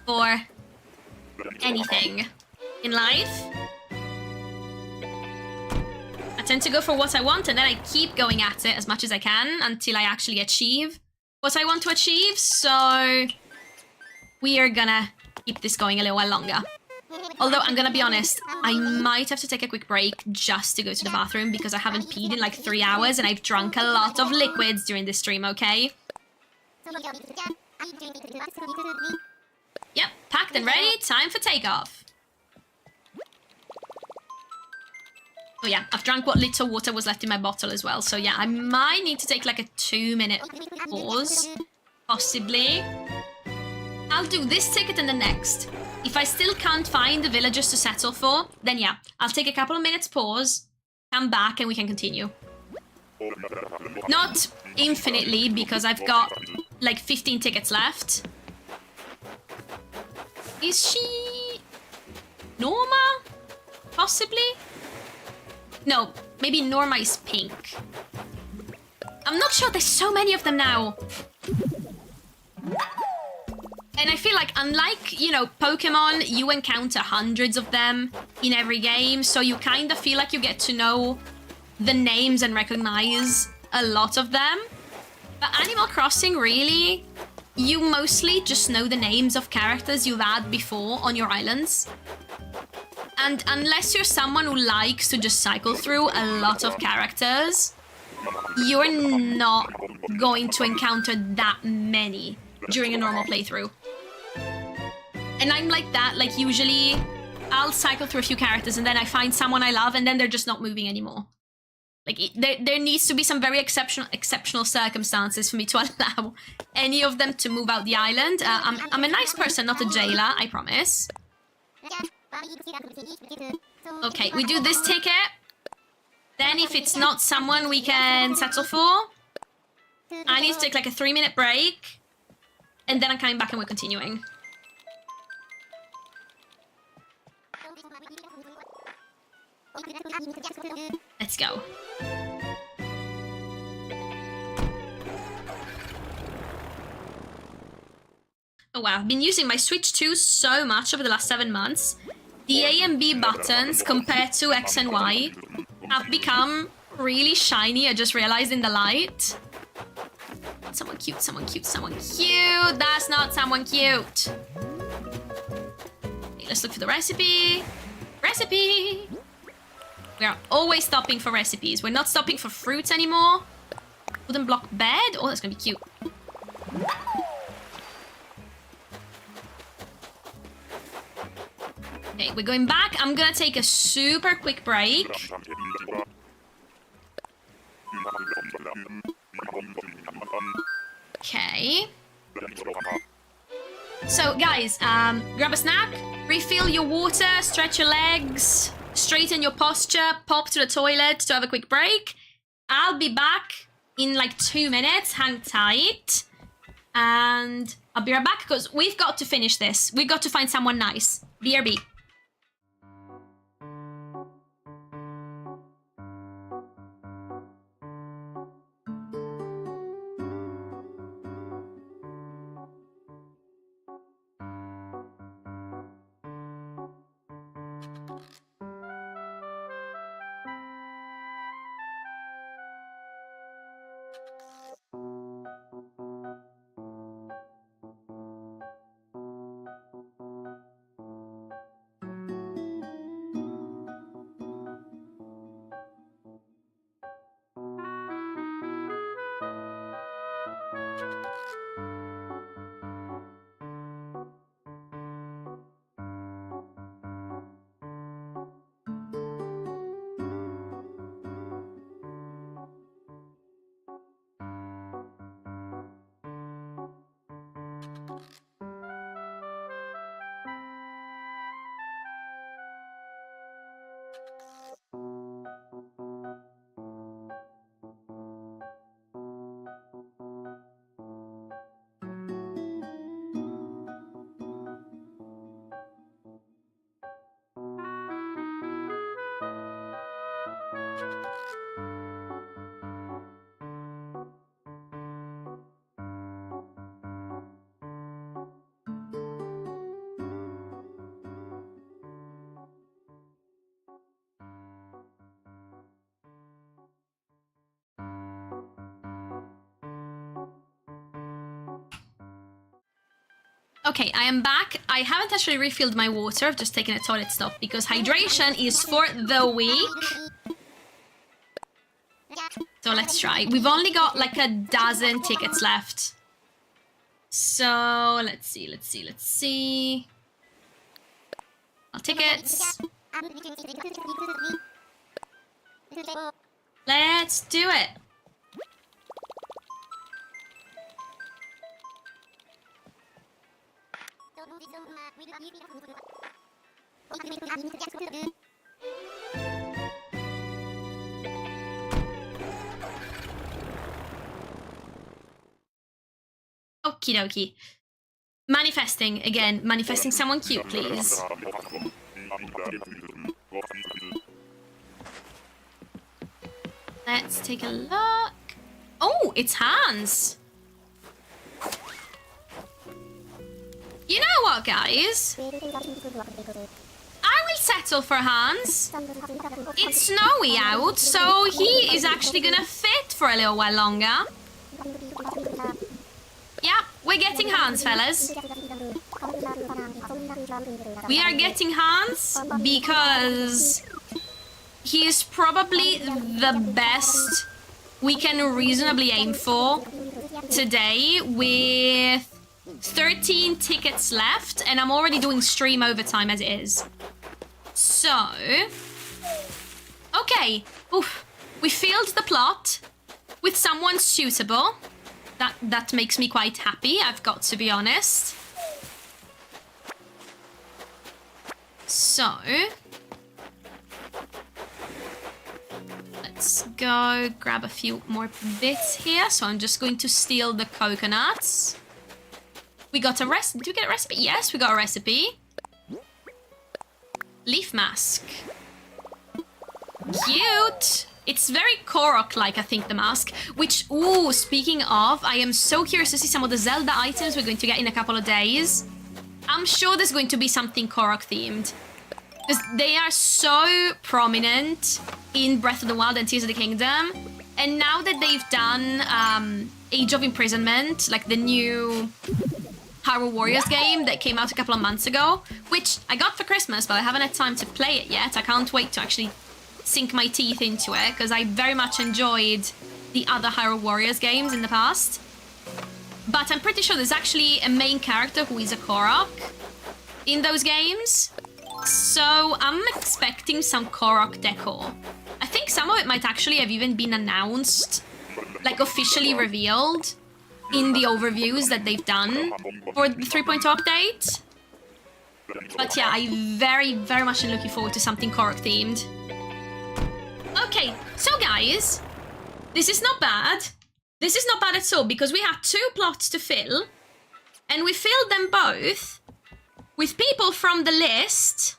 for anything in life. I tend to go for what I want, and then I keep going at it as much as I can until I actually achieve what I want to achieve. So we are gonna keep this going a little while longer. Although, I'm gonna be honest, I might have to take a quick break just to go to the bathroom because I haven't peed in like 3 hours and I've drunk a lot of liquids during this stream, okay? Yep, packed and ready, time for takeoff. Oh yeah, I've drank what little water was left in my bottle as well, so yeah, I might need to take like a 2-minute pause, possibly. I'll do this ticket and the next. If I still can't find the villagers to settle for, then yeah, I'll take a couple of minutes pause, come back, and we can continue. Not infinitely, because I've got like 15 tickets left. Is she Norma? Possibly? No, maybe Norma is pink. I'm not sure, there's so many of them now. And I feel like, unlike, you know, Pokemon, you encounter hundreds of them in every game, so you kind of feel like you get to know the names and recognize a lot of them. But Animal Crossing, really, you mostly just know the names of characters you've had before on your islands. And unless you're someone who likes to just cycle through a lot of characters, you're not going to encounter that many during a normal playthrough. And I'm like that, like usually I'll cycle through a few characters and then I find someone I love and then they're just not moving anymore. Like there needs to be some very exceptional circumstances for me to allow any of them to move out the island. I'm a nice person, not a jailer, I promise. Okay, we do this ticket. Then if it's not someone we can settle for, I need to take like a 3-minute break. And then I'm coming back and we're continuing. Let's go. Oh wow, I've been using my Switch 2 so much over the last 7 months. The A and B buttons compared to X and Y have become really shiny, I just realized in the light. Someone cute, someone cute, someone cute. That's not someone cute. Okay, let's look for the recipe. Recipe! We are always stopping for recipes. We're not stopping for fruits anymore. Wooden block bed. Oh, that's gonna be cute. Okay, we're going back. I'm gonna take a super quick break. Okay. So, guys, grab a snack, refill your water, stretch your legs, straighten your posture, pop to the toilet to have a quick break. I'll be back in like 2 minutes. Hang tight. And I'll be right back because we've got to finish this. We've got to find someone nice. BRB. Okay, I am back. I haven't actually refilled my water. I've just taken a toilet stop because hydration is for the weak. So let's try. We've only got like a dozen tickets left. So let's see. All tickets. Let's do it. Okie dokie. Manifesting again. Manifesting someone cute, please. Let's take a look. Oh, it's Hans. You know what, guys? I will settle for Hans. It's snowy out, so he is actually gonna fit for a little while longer. Yeah, we're getting Hans, fellas. We are getting Hans because he is probably the best we can reasonably aim for today with 13 tickets left, and I'm already doing stream overtime as it is. So, okay, oof. We filled the plot with someone suitable. That makes me quite happy, I've got to be honest. So, let's go grab a few more bits here. So I'm just going to steal the coconuts. We got a recipe. Did we get a recipe? Yes, we got a recipe. Leaf mask. Cute. It's very Korok-like, I think, the mask. Which, ooh, speaking of, I am so curious to see some of the Zelda items we're going to get in a couple of days. I'm sure there's going to be something Korok-themed. Because they are so prominent in Breath of the Wild and Tears of the Kingdom. And now that they've done Age of Imprisonment, like the new Hyrule Warriors game that came out a couple of months ago, which I got for Christmas, but I haven't had time to play it yet. I can't wait to actually sink my teeth into it, because I very much enjoyed the other Hyrule Warriors games in the past. But I'm pretty sure there's actually a main character who is a Korok in those games. So I'm expecting some Korok decor. I think some of it might actually have even been announced, like officially revealed in the overviews that they've done for the 3.0 update. But yeah, I very much am looking forward to something Korok themed. Okay, so guys, this is not bad. This is not bad at all, because we have 2 plots to fill, and we filled them both with people from the list,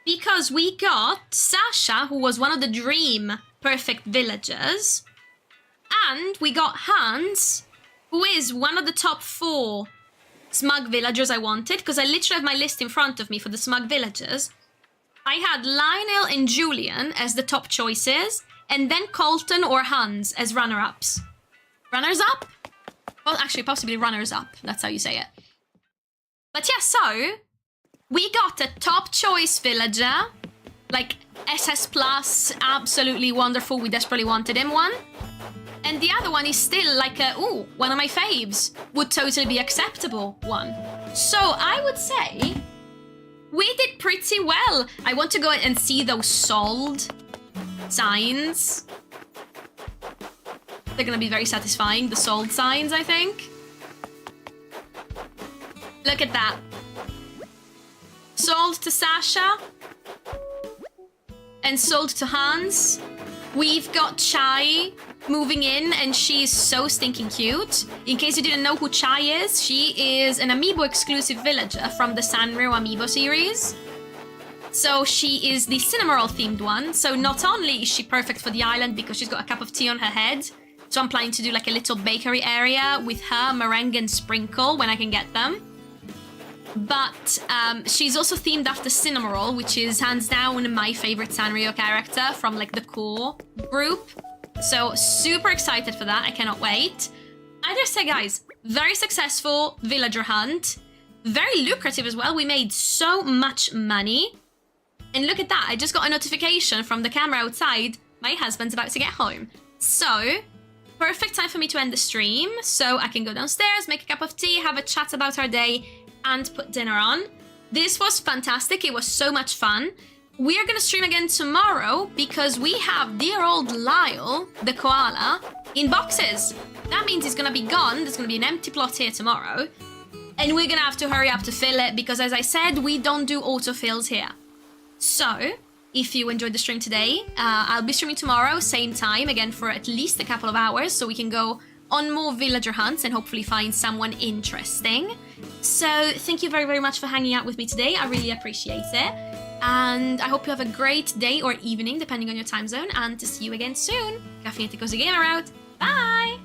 because we got Sasha, who was one of the dream perfect villagers, and we got Hans, who is one of the top 4 smug villagers I wanted, because I literally have my list in front of me for the smug villagers. I had Lionel and Julian as the top choices, and then Colton or Hans as runner-ups. Runners-up? Well, actually, possibly runners-up. That's how you say it. But yeah, so we got a top choice villager, like SS plus, absolutely wonderful. We desperately wanted him one. And the other one is still like a, ooh, one of my faves, would totally be acceptable one. So I would say we did pretty well. I want to go and see those sold signs. They're gonna be very satisfying, the sold signs, I think. Look at that. Sold to Sasha. And sold to Hans. We've got Chai moving in, and she's so stinking cute. In case you didn't know who Chai is, she is an Amiibo exclusive villager from the Sanrio Amiibo series. So she is the Cinnamoroll themed one. So not only is she perfect for the island because she's got a cup of tea on her head, so I'm planning to do like a little bakery area with her, meringue and sprinkle when I can get them. But she's also themed after Cinnamoroll, which is hands down my favorite Sanrio character from like the core group. So super excited for that. I cannot wait. I just say, guys, very successful villager hunt. Very lucrative as well. We made so much money. And look at that. I just got a notification from the camera outside. My husband's about to get home. So perfect time for me to end the stream. So I can go downstairs, make a cup of tea, have a chat about our day, and put dinner on. This was fantastic. It was so much fun. We are gonna stream again tomorrow because we have dear old Lyle, the koala, in boxes. That means he's gonna be gone. There's gonna be an empty plot here tomorrow. And we're gonna have to hurry up to fill it because, as I said, we don't do autofills here. So, if you enjoyed the stream today, I'll be streaming tomorrow, same time, again for at least a couple of hours, so we can go on more villager hunts and hopefully find someone interesting. So thank you very, very much for hanging out with me today. I really appreciate it. And I hope you have a great day or evening, depending on your time zone, and to see you again soon. TheCaffeinatedCozyGamer out. Bye!